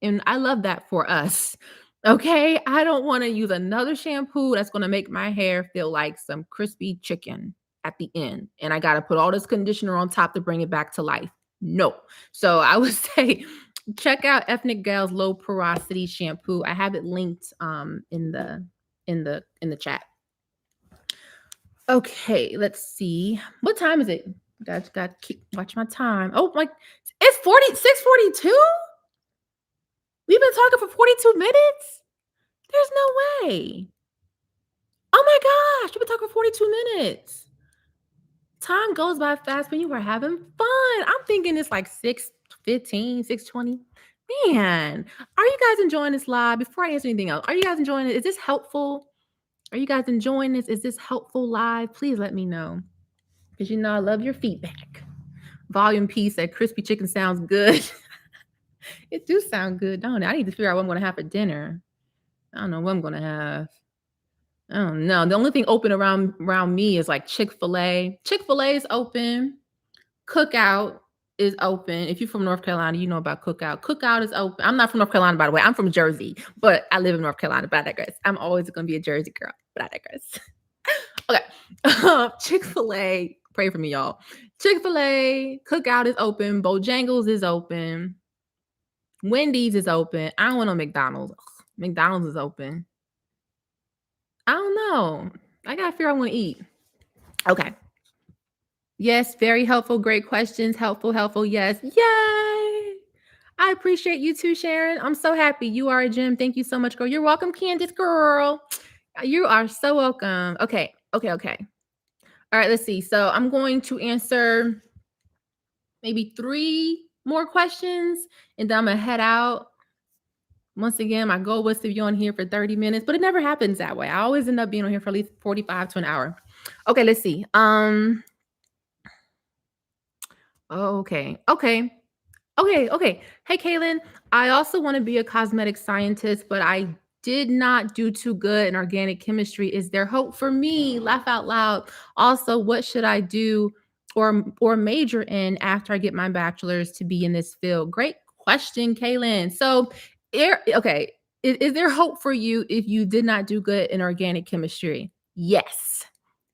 And I love that for us. Okay, I don't want to use another shampoo that's going to make my hair feel like some crispy chicken at the end. And I got to put all this conditioner on top to bring it back to life. No. So I would say check out Ethnic Girl's low porosity shampoo. I have it linked in the chat. Okay, let's see. What time is it? Got to watch my time. Oh my, it's 6:42. We've been talking for 42 minutes? There's no way. Oh my gosh, we've been talking for 42 minutes. Time goes by fast when you are having fun. I'm thinking it's like 6:15, 6:20. Man, are you guys enjoying this live? Before I answer anything else, are you guys enjoying it? Is this helpful? Are you guys enjoying this? Is this helpful live? Please let me know. Because I love your feedback. Volume P said crispy chicken sounds good. It do sound good, don't it? I need to figure out what I'm going to have for dinner. I don't know what I'm going to have. I don't know. The only thing open around me is like Chick-fil-A. Chick-fil-A is open. Cookout is open. If you're from North Carolina, you know about Cookout. Cookout is open. I'm not from North Carolina, by the way. I'm from Jersey, but I live in North Carolina, but I digress. I'm always going to be a Jersey girl, but I digress. Okay. Chick-fil-A. Pray for me, y'all. Chick-fil-A. Cookout is open. Bojangles is open. Wendy's is open. I don't want no McDonald's. Ugh, McDonald's is open. I don't know. I gotta figure out what I want to eat. Okay. Yes, very helpful. Great questions. Helpful. Yes. Yay. I appreciate you too, Sharon. I'm so happy. You are a gem. Thank you so much, girl. You're welcome, Candace, girl. You are so welcome. Okay. All right, let's see. So I'm going to answer maybe 3 more questions, and then I'm gonna head out. Once again, my goal was to be on here for 30 minutes, but it never happens that way. I always end up being on here for at least 45 to an hour. Okay, let's see. Okay. Hey, Kaylin, I also want to be a cosmetic scientist, but I did not do too good in organic chemistry. Is there hope for me? Laugh out loud. Also, what should I do or major in after I get my bachelor's to be in this field? Great question, Kaylin. So, okay, is there hope for you if you did not do good in organic chemistry? Yes.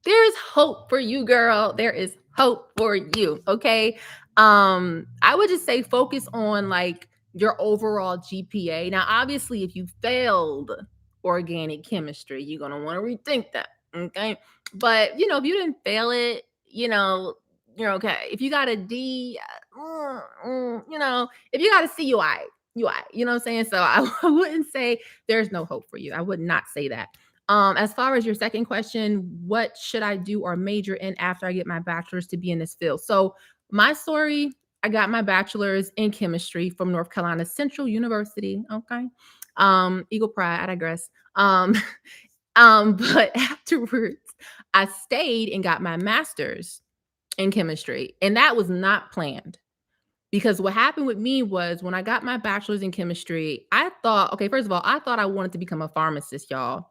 There is hope for you, girl. There is hope for you. Okay. I would just say focus on like your overall GPA. Now, obviously, if you failed organic chemistry. You're going to want to rethink that. Okay. But, you know, if you didn't fail it, you know, you're okay. If you got a D, you know, if you got a C, you know what I'm saying? So I wouldn't say there's no hope for you. I would not say that. As far as your second question, what should I do or major in after I get my bachelor's to be in this field? So my story, I got my bachelor's in chemistry from North Carolina Central University. Okay. Eagle Pride, I digress. But afterwards, I stayed and got my master's in chemistry. And that was not planned. Because what happened with me was when I got my bachelor's in chemistry, I thought, okay, first of all, I thought I wanted to become a pharmacist, y'all.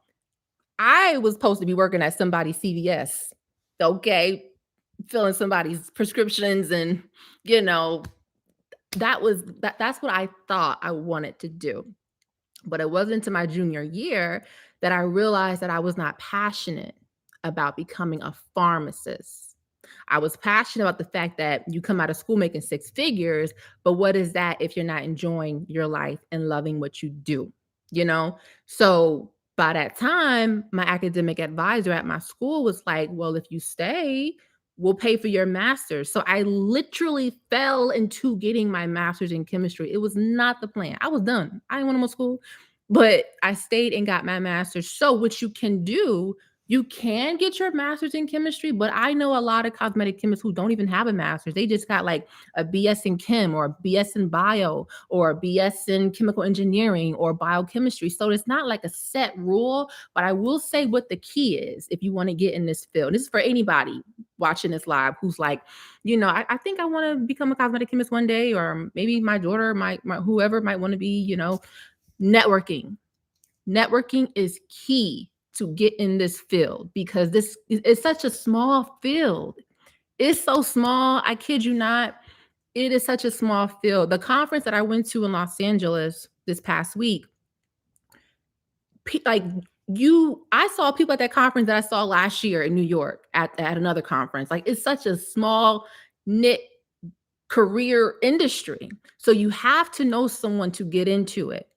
I was supposed to be working at somebody's CVS, okay, filling somebody's prescriptions and, you know, that's what I thought I wanted to do. But it wasn't until my junior year that I realized that I was not passionate about becoming a pharmacist. I was passionate about the fact that you come out of school making six figures, but what is that if you're not enjoying your life and loving what you do? You know? So by that time, my academic advisor at my school was like, well, if you stay, we'll pay for your master's. So I literally fell into getting my master's in chemistry. It was not the plan. I was done. I didn't want to go to school, but I stayed and got my master's. So what you can do, you can get your master's in chemistry, but I know a lot of cosmetic chemists who don't even have a master's. They just got like a BS in chem or a BS in bio or a BS in chemical engineering or biochemistry. So it's not like a set rule, but I will say what the key is if you want to get in this field. This is for anybody watching this live who's like, you know, I think I want to become a cosmetic chemist one day, or maybe my daughter, my whoever might want to be, you know, networking. Networking is key to get in this field because this is such a small field. It's so small. I kid you not. It is such a small field. The conference that I went to in Los Angeles this past week, like I saw people at that conference that I saw last year in New York at another conference. Like it's such a small knit career industry. So you have to know someone to get into it.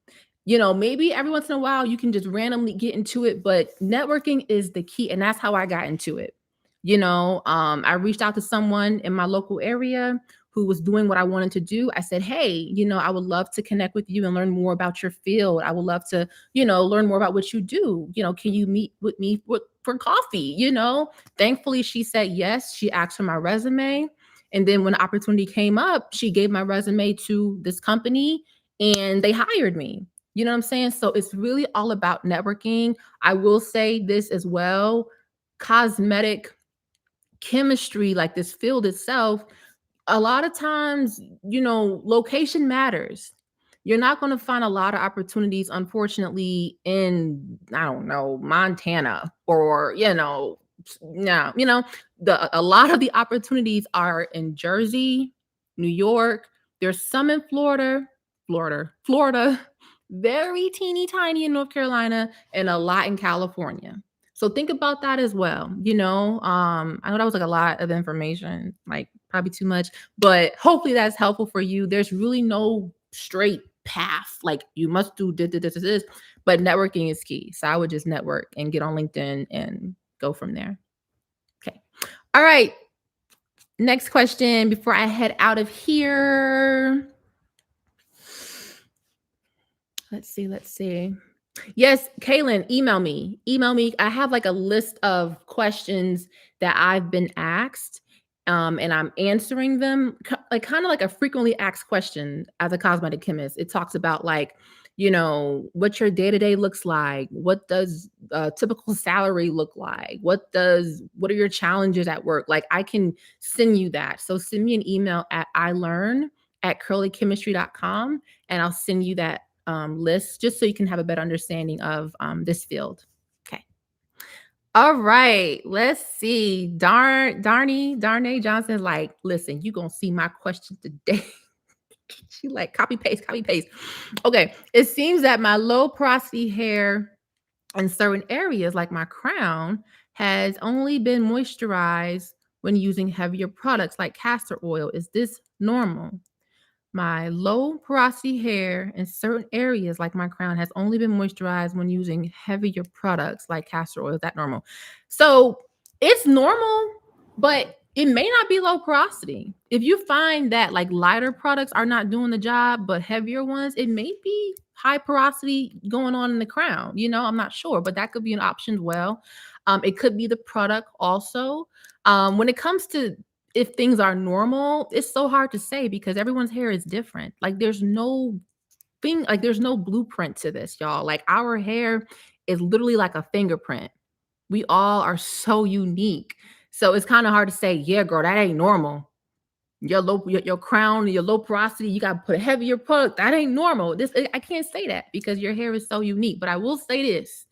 You know, maybe every once in a while you can just randomly get into it, but networking is the key. And that's how I got into it. You know, I reached out to someone in my local area who was doing what I wanted to do. I said, hey, you know, I would love to connect with you and learn more about your field. I would love to, you know, learn more about what you do. You know, can you meet with me for coffee? You know, thankfully she said yes. She asked for my resume. And then when the opportunity came up, she gave my resume to this company and they hired me. You know what I'm saying? So it's really all about networking. I will say this as well. Cosmetic chemistry, like this field itself, a lot of times, you know, location matters. You're not going to find a lot of opportunities, unfortunately, in, I don't know, Montana or, you know, no, you know, a lot of the opportunities are in Jersey, New York. There's some in Florida, very teeny tiny in North Carolina, and a lot in California. So think about that as well. You know, I know that was like a lot of information, like probably too much, but hopefully that's helpful for you. There's really no straight path. Like you must do this, but networking is key. So I would just network and get on LinkedIn and go from there. Okay. All right. Next question before I head out of here. Let's see. Yes, Kaylin, email me. I have like a list of questions that I've been asked, and I'm answering them. Like kind of like a frequently asked question as a cosmetic chemist. It talks about like, you know, what your day to day looks like. What does a typical salary look like? What are your challenges at work? Like I can send you that. So send me an email at ilearn@curlychemistry.com, and I'll send you that list just so you can have a better understanding of this field. Okay. All right. Let's see. Darnay Johnson, like, listen, you gonna see my question today. She like copy paste. Okay. It seems that my low porosity hair in certain areas, like my crown, has only been moisturized when using heavier products like castor oil. Is this normal? My low porosity hair in certain areas, like my crown, has only been moisturized when using heavier products like castor oil. Is that normal? So it's normal, but it may not be low porosity. If you find that like lighter products are not doing the job, but heavier ones, it may be high porosity going on in the crown. I'm not sure, but that could be an option as well. It could be the product also. When it comes to if things are normal, it's so hard to say because everyone's hair is different. Like there's no blueprint to this, y'all. Like our hair is literally like a fingerprint. We all are so unique. So it's kind of hard to say, yeah, girl, that ain't normal. Your crown, your low porosity, you gotta put a heavier product. That ain't normal. I can't say that because your hair is so unique. But I will say this: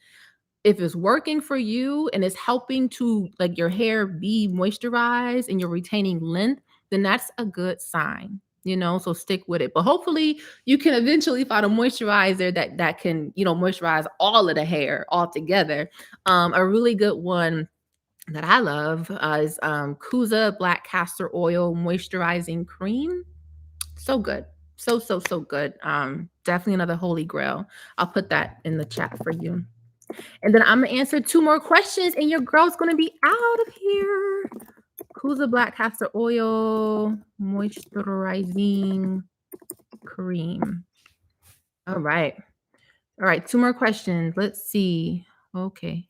if it's working for you and it's helping to like your hair be moisturized and you're retaining length, then that's a good sign. So stick with it. But hopefully you can eventually find a moisturizer that can, moisturize all of the hair all together. A really good one that I love is Kuza Black Castor Oil Moisturizing Cream. So good. So good. Definitely another holy grail. I'll put that in the chat for you. And then I'm gonna answer 2 more questions, and your girl's gonna be out of here. Kuza Black Castor Oil Moisturizing Cream. All right. 2 more questions. Let's see. Okay.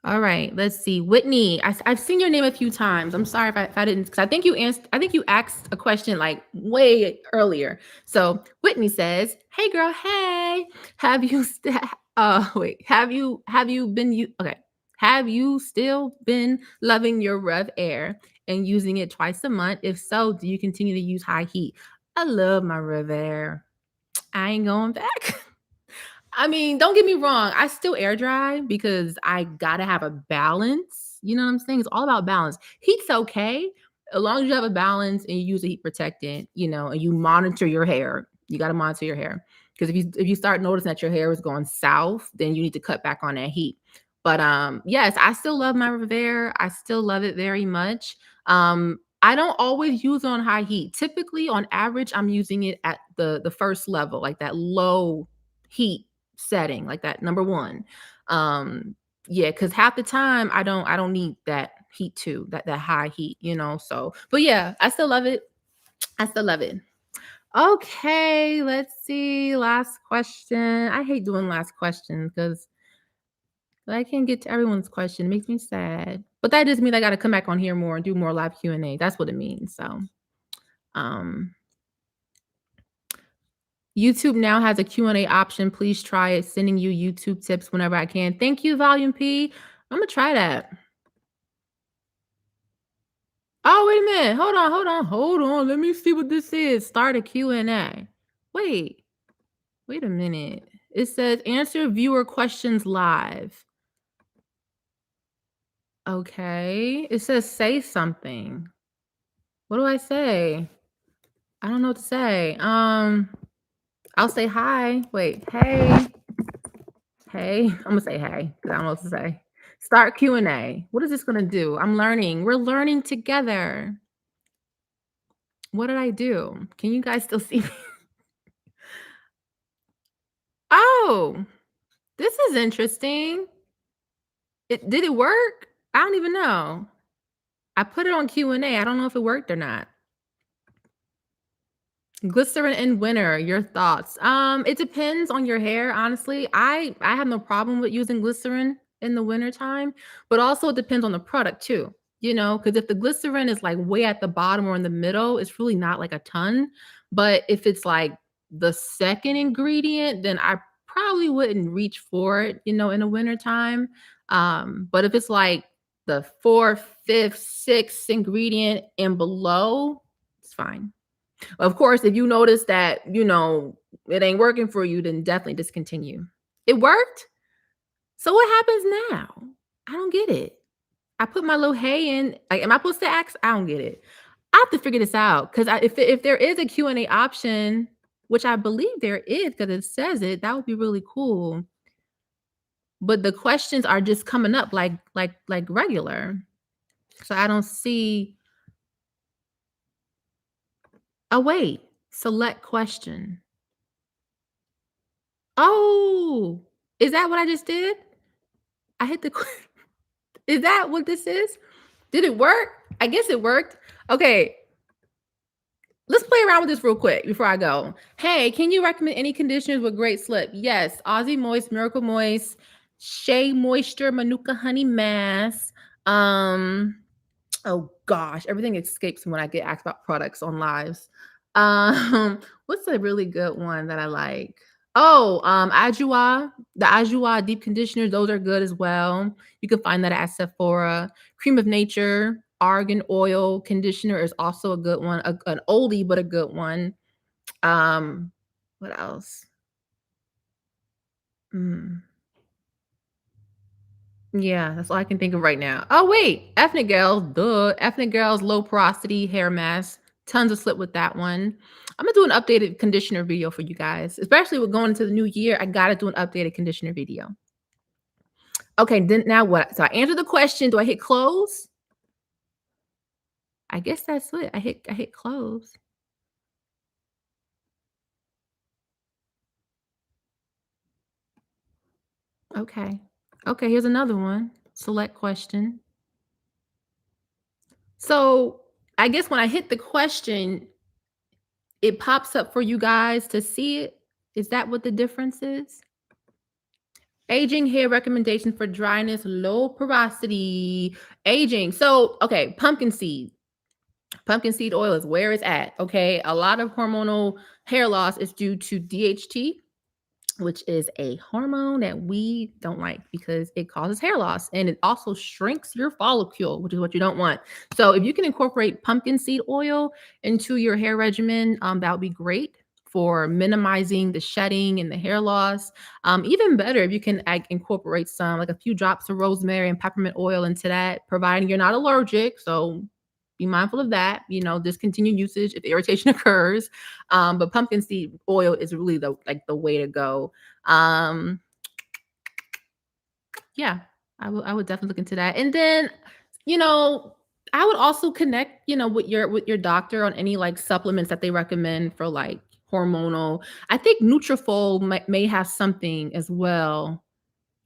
All right, let's see. Whitney, I've seen your name a few times. I'm sorry if I didn't, because I think you asked a question like way earlier. So Whitney says, "Hey girl, hey, have you wait, have you been you okay. Have you still been loving your Rev Air and using it twice a month? If so, do you continue to use high heat?" I love my Rev Air. I ain't going back. I mean, don't get me wrong. I still air dry because I gotta have a balance. You know what I'm saying? It's all about balance. Heat's okay as long as you have a balance and you use a heat protectant. And you monitor your hair. You gotta monitor your hair because if you start noticing that your hair is going south, then you need to cut back on that heat. But yes, I still love my Revere. I still love it very much. I don't always use it on high heat. Typically, on average, I'm using it at the first level, like that low heat setting, like that number 1. Yeah, because half the time I don't need that heat too, that high heat. So but yeah, I still love it. I still love it. Okay, let's see. Last question. I hate doing last questions because I can't get to everyone's question. It makes me sad. But that just means I gotta come back on here more and do more live Q&A. That's what it means. So um YouTube now has a Q&A option. Please try it. Sending you YouTube tips whenever I can. Thank you, Volume P. I'm gonna try that. Oh, wait a minute. Hold on. Let me see what this is. Start a Q&A. Wait a minute. It says answer viewer questions live. Okay. It says say something. What do I say? I don't know what to say. I'll say hi. Wait, hey. Hey, I'm gonna say hey because I don't know what to say. Start Q&A. What is this gonna do? I'm learning. We're learning together. What did I do? Can you guys still see me? Oh, this is interesting. Did it work? I don't even know. I put it on Q&A. I don't know if it worked or not. Glycerin in winter, your thoughts? It depends on your hair, honestly. I have no problem with using glycerin in the wintertime, but also it depends on the product too. Because if the glycerin is like way at the bottom or in the middle, it's really not like a ton. But if it's like the second ingredient, then I probably wouldn't reach for it, in the wintertime. But if it's like the fourth, fifth, sixth ingredient and below, it's fine. Of course, if you notice that, it ain't working for you, then definitely discontinue. It worked? So what happens now? I don't get it. I put my little hay in. Like, am I supposed to ask? I don't get it. I have to figure this out because if there is a Q&A option, which I believe there is because it says it, that would be really cool. But the questions are just coming up like regular. So I don't see Oh, wait. Select question. Oh, is that what I just did? I hit the is that what this is? Did it work? I guess it worked. Okay, let's play around with this real quick before I go. Hey, can you recommend any conditioners with great slip? Yes, Aussie Moist, Miracle Moist, Shea Moisture, Manuka Honey Mask. Oh gosh, everything escapes me when I get asked about products on lives. What's a really good one that I like? Oh, Ajua, the Ajua deep conditioners, those are good as well. You can find that at Sephora. Cream of Nature, argan oil conditioner is also a good one, an oldie but a good one. Um, what else? Mm. Yeah, that's all I can think of right now. Oh, wait, Ethnic Girls, duh. Ethnic Girls low porosity hair mask. Tons of slip with that one. I'm gonna do an updated conditioner video for you guys, especially with going into the new year. I gotta do an updated conditioner video. Okay, then now what? So I answered the question. Do I hit close? I guess that's it. I hit close. Okay. Okay, here's another one. Select question. So I guess when I hit the question, it pops up for you guys to see it. Is that what the difference is? Aging hair recommendation for dryness, low porosity, aging. So, okay, pumpkin seed. Pumpkin seed oil is where it's at. Okay. A lot of hormonal hair loss is due to DHT, which is a hormone that we don't like because it causes hair loss and it also shrinks your follicle, which is what you don't want. So if you can incorporate pumpkin seed oil into your hair regimen, that would be great for minimizing the shedding and the hair loss. Even better if you can incorporate some, like a few drops of rosemary and peppermint oil into that, providing you're not allergic. So be mindful of that. Discontinue usage if irritation occurs. But pumpkin seed oil is really the way to go. Um, yeah, I would definitely look into that. And then, you know, I would also connect, with your doctor on any like supplements that they recommend for like hormonal. I think Nutrafol may have something as well,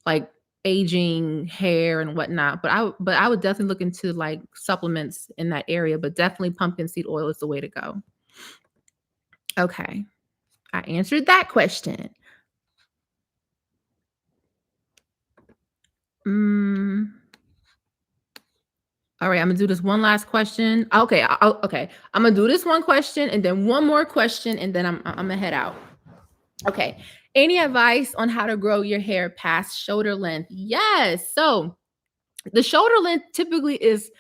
like aging hair and whatnot. But I would definitely look into like supplements in that area. But definitely pumpkin seed oil is the way to go. Okay, I answered that question. Mm, all right, I'm gonna do this one last question. Okay, okay, I'm gonna do this one question and then one more question, and then I'm gonna head out. Okay, any advice on how to grow your hair past shoulder length? Yes. So the shoulder length typically is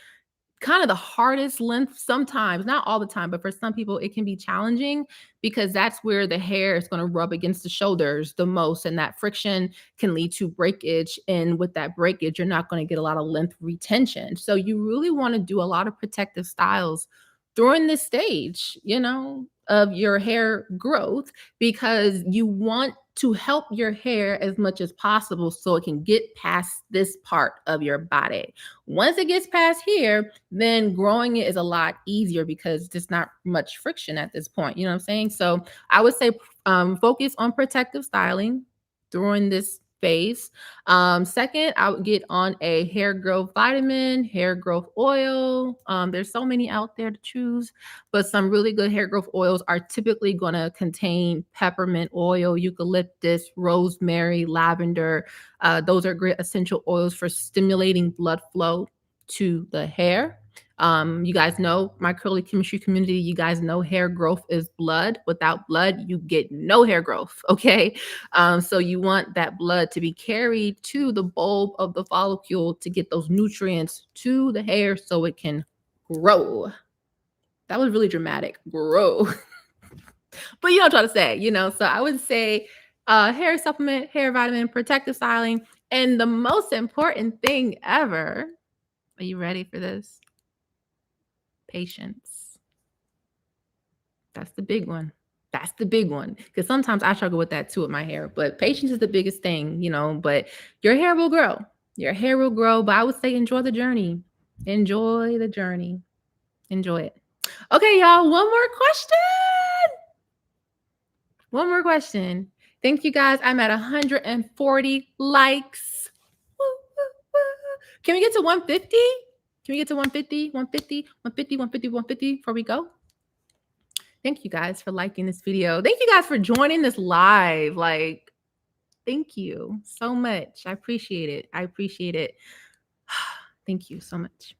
kind of the hardest length sometimes, not all the time, but for some people it can be challenging because that's where the hair is going to rub against the shoulders the most, and that friction can lead to breakage, and with that breakage you're not going to get a lot of length retention. So you really want to do a lot of protective styles during this stage, of your hair growth, because you want to help your hair as much as possible so it can get past this part of your body. Once it gets past here, then growing it is a lot easier because there's not much friction at this point. You know what I'm saying? So I would say focus on protective styling during this phase. Second, I would get on a hair growth vitamin, hair growth oil. There's so many out there to choose, but some really good hair growth oils are typically going to contain peppermint oil, eucalyptus, rosemary, lavender. Those are great essential oils for stimulating blood flow to the hair. You guys know my curly chemistry community. You guys know hair growth is blood. Without blood, you get no hair growth. Okay. So you want that blood to be carried to the bulb of the follicle to get those nutrients to the hair so it can grow. That was really dramatic. Grow. But you know what I'm trying to say, So I would say hair supplement, hair vitamin, protective styling, and the most important thing ever. Are you ready for this? Patience. That's the big one. That's the big one. Because sometimes I struggle with that too with my hair. But patience is the biggest thing, but your hair will grow. Your hair will grow. But I would say enjoy the journey. Enjoy the journey. Enjoy it. Okay, y'all, one more question. One more question. Thank you guys. I'm at 140 likes. Woo, woo, woo. Can we get to 150? Can we get to 150, 150, 150, 150, 150 before we go? Thank you guys for liking this video. Thank you guys for joining this live. Like, thank you so much. I appreciate it. I appreciate it. Thank you so much.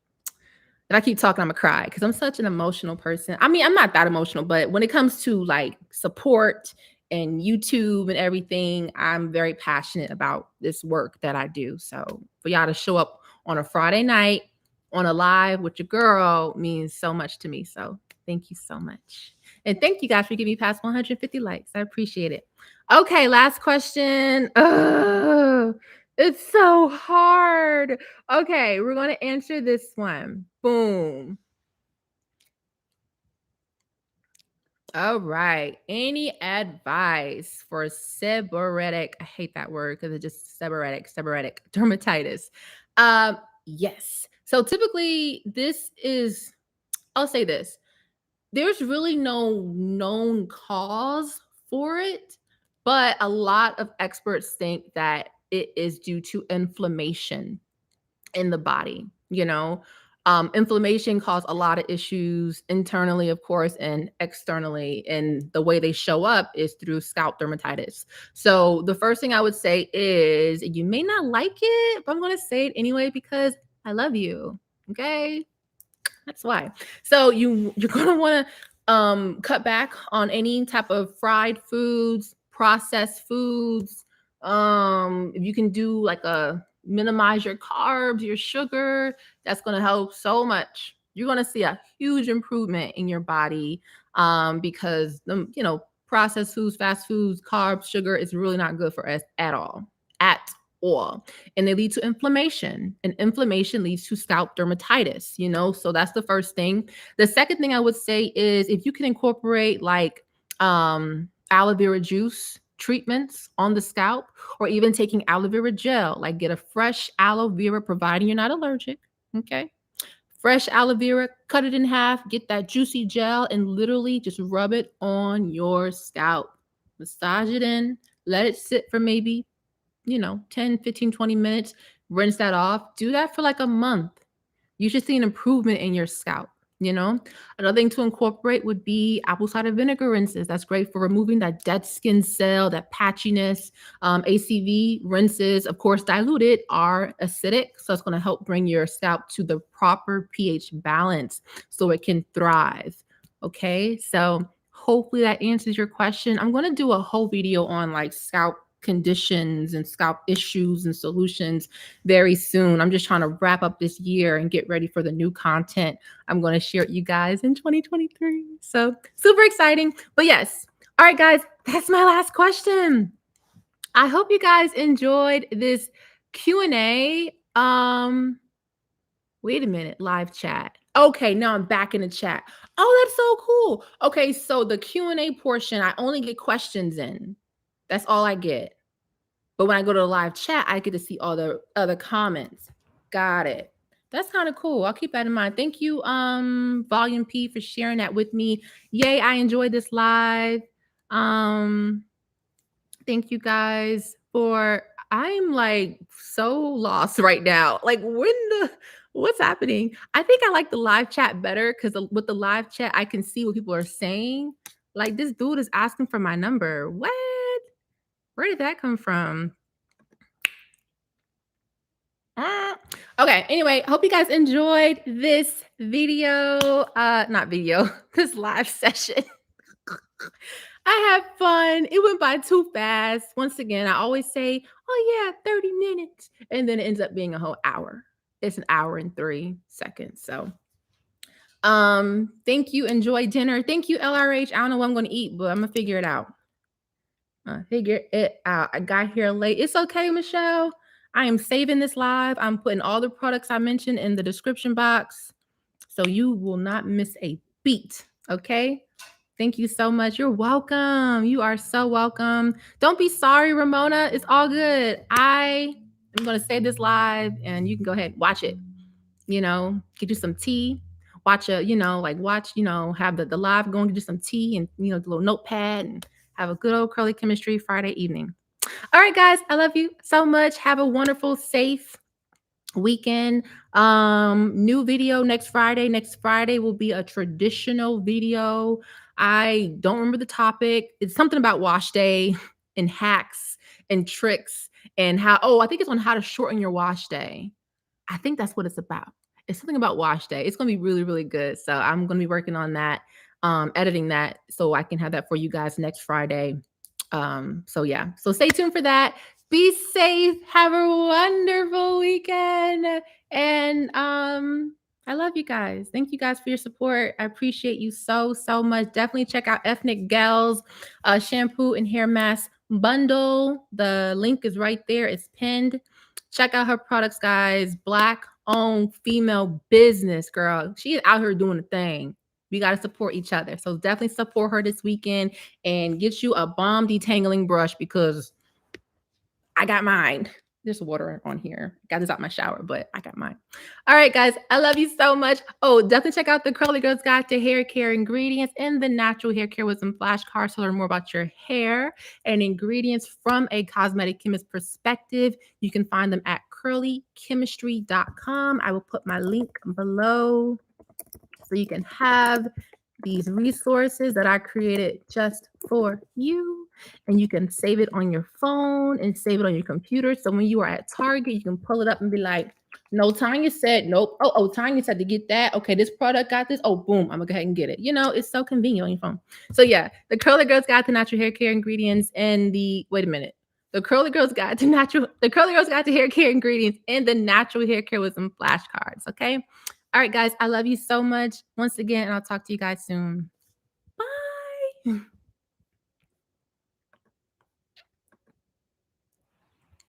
And I keep talking, I'm gonna cry because I'm such an emotional person. I mean, I'm not that emotional, but when it comes to like support and YouTube and everything, I'm very passionate about this work that I do. So for y'all to show up on a Friday night on a live with your girl means so much to me. So thank you so much. And thank you guys for giving me past 150 likes. I appreciate it. Okay, last question. Ugh, it's so hard. Okay, we're going to answer this one. Boom. All right. Any advice for seborrheic? I hate that word because it's just seborrheic dermatitis. Yes. So typically I'll say this. There's really no known cause for it, but a lot of experts think that it is due to inflammation in the body. Inflammation causes a lot of issues internally, of course, and externally. And the way they show up is through scalp dermatitis. So the first thing I would say is you may not like it, but I'm going to say it anyway because I love you. Okay. That's why. So you're gonna want to cut back on any type of fried foods, processed foods. If you can do like a minimize your carbs, your sugar, that's gonna help so much. You're gonna see a huge improvement in your body because processed foods, fast foods, carbs, sugar is really not good for us at all. At all. And they lead to inflammation, and inflammation leads to scalp dermatitis, so that's the first thing. The second thing I would say is if you can incorporate like aloe vera juice treatments on the scalp, or even taking aloe vera gel, like get a fresh aloe vera, providing you're not allergic. Okay, fresh aloe vera, cut it in half, get that juicy gel, and literally just rub it on your scalp. Massage it in, let it sit for maybe 10, 15, 20 minutes, rinse that off. Do that for like a month. You should see an improvement in your scalp. Another thing to incorporate would be apple cider vinegar rinses. That's great for removing that dead skin cell, that patchiness. ACV rinses, of course, diluted, are acidic. So it's going to help bring your scalp to the proper pH balance so it can thrive. Okay. So hopefully that answers your question. I'm going to do a whole video on like scalp conditions and scalp issues and solutions very soon. I'm just trying to wrap up this year and get ready for the new content I'm going to share with you guys in 2023. So super exciting. But yes. All right, guys, that's my last question. I hope you guys enjoyed this Q&A. Wait a minute, live chat. Okay, now I'm back in the chat. Oh, that's so cool. Okay, so the Q&A portion, I only get questions in. That's all I get. But when I go to the live chat, I get to see all the other comments. Got it. That's kind of cool. I'll keep that in mind. Thank you, Volume P, for sharing that with me. Yay, I enjoyed this live. Thank you guys for, I'm like so lost right now. Like what's happening? I think I like the live chat better because with the live chat, I can see what people are saying. Like this dude is asking for my number. What? Where did that come from? Okay, anyway, hope you guys enjoyed this video. Not video, this live session. I had fun. It went by too fast. Once again, I always say, oh yeah, 30 minutes. And then it ends up being a whole hour. It's an hour and 3 seconds. So thank you. Enjoy dinner. Thank you, LRH. I don't know what I'm gonna eat, but I'm gonna figure it out. Figure it out. I got here late. It's okay, Michelle. I am saving this live. I'm putting all the products I mentioned in the description box, so you will not miss a beat. Okay. Thank you so much. You're welcome. You are so welcome. Don't be sorry, Ramona. It's all good. I am going to save this live and you can go ahead and watch it. Get you some tea. watch a, have the live, go and get you some tea and, the little notepad and have a good old curly chemistry Friday evening. All right, guys, I love you so much. Have a wonderful, safe weekend. New video next Friday. Next Friday will be a traditional video. I don't remember the topic. It's something about wash day and hacks and tricks and I think it's on how to shorten your wash day. I think that's what it's about. It's something about wash day. It's going to be really, really good. So I'm going to be working on that, editing that so I can have that for you guys next Friday. So yeah, so stay tuned for that. Be safe. Have a wonderful weekend. And I love you guys. Thank you guys for your support. I appreciate you so, so much. Definitely check out Ethnic Gals shampoo and hair mask bundle. The link is right there. It's pinned. Check out her products, guys. Black owned female business, girl. She is out here doing a thing. We got to support each other. So definitely support her this weekend and get you a bomb detangling brush because I got mine. There's water on here. Got this out my shower, but I got mine. All right, guys. I love you so much. Oh, definitely check out the Curly Girls Guide to Hair Care Ingredients and the Natural Hair Care with some flashcards to learn more about your hair and ingredients from a cosmetic chemist perspective. You can find them at curlychemistry.com. I will put my link below so you can have these resources that I created just for you. And you can save it on your phone and save it on your computer. So when you are at Target, you can pull it up and be like, no, Tanya said, nope. Oh, Tanya said to get that. Okay, this product got this. Oh, boom, I'm gonna go ahead and get it. It's so convenient on your phone. So yeah, the Curly Girls Guide to Natural Hair Care Ingredients and the Curly Girls Guide to Hair Care Ingredients and the Natural Hair Care with some flashcards. Okay. All right, guys, I love you so much once again, and I'll talk to you guys soon. Bye.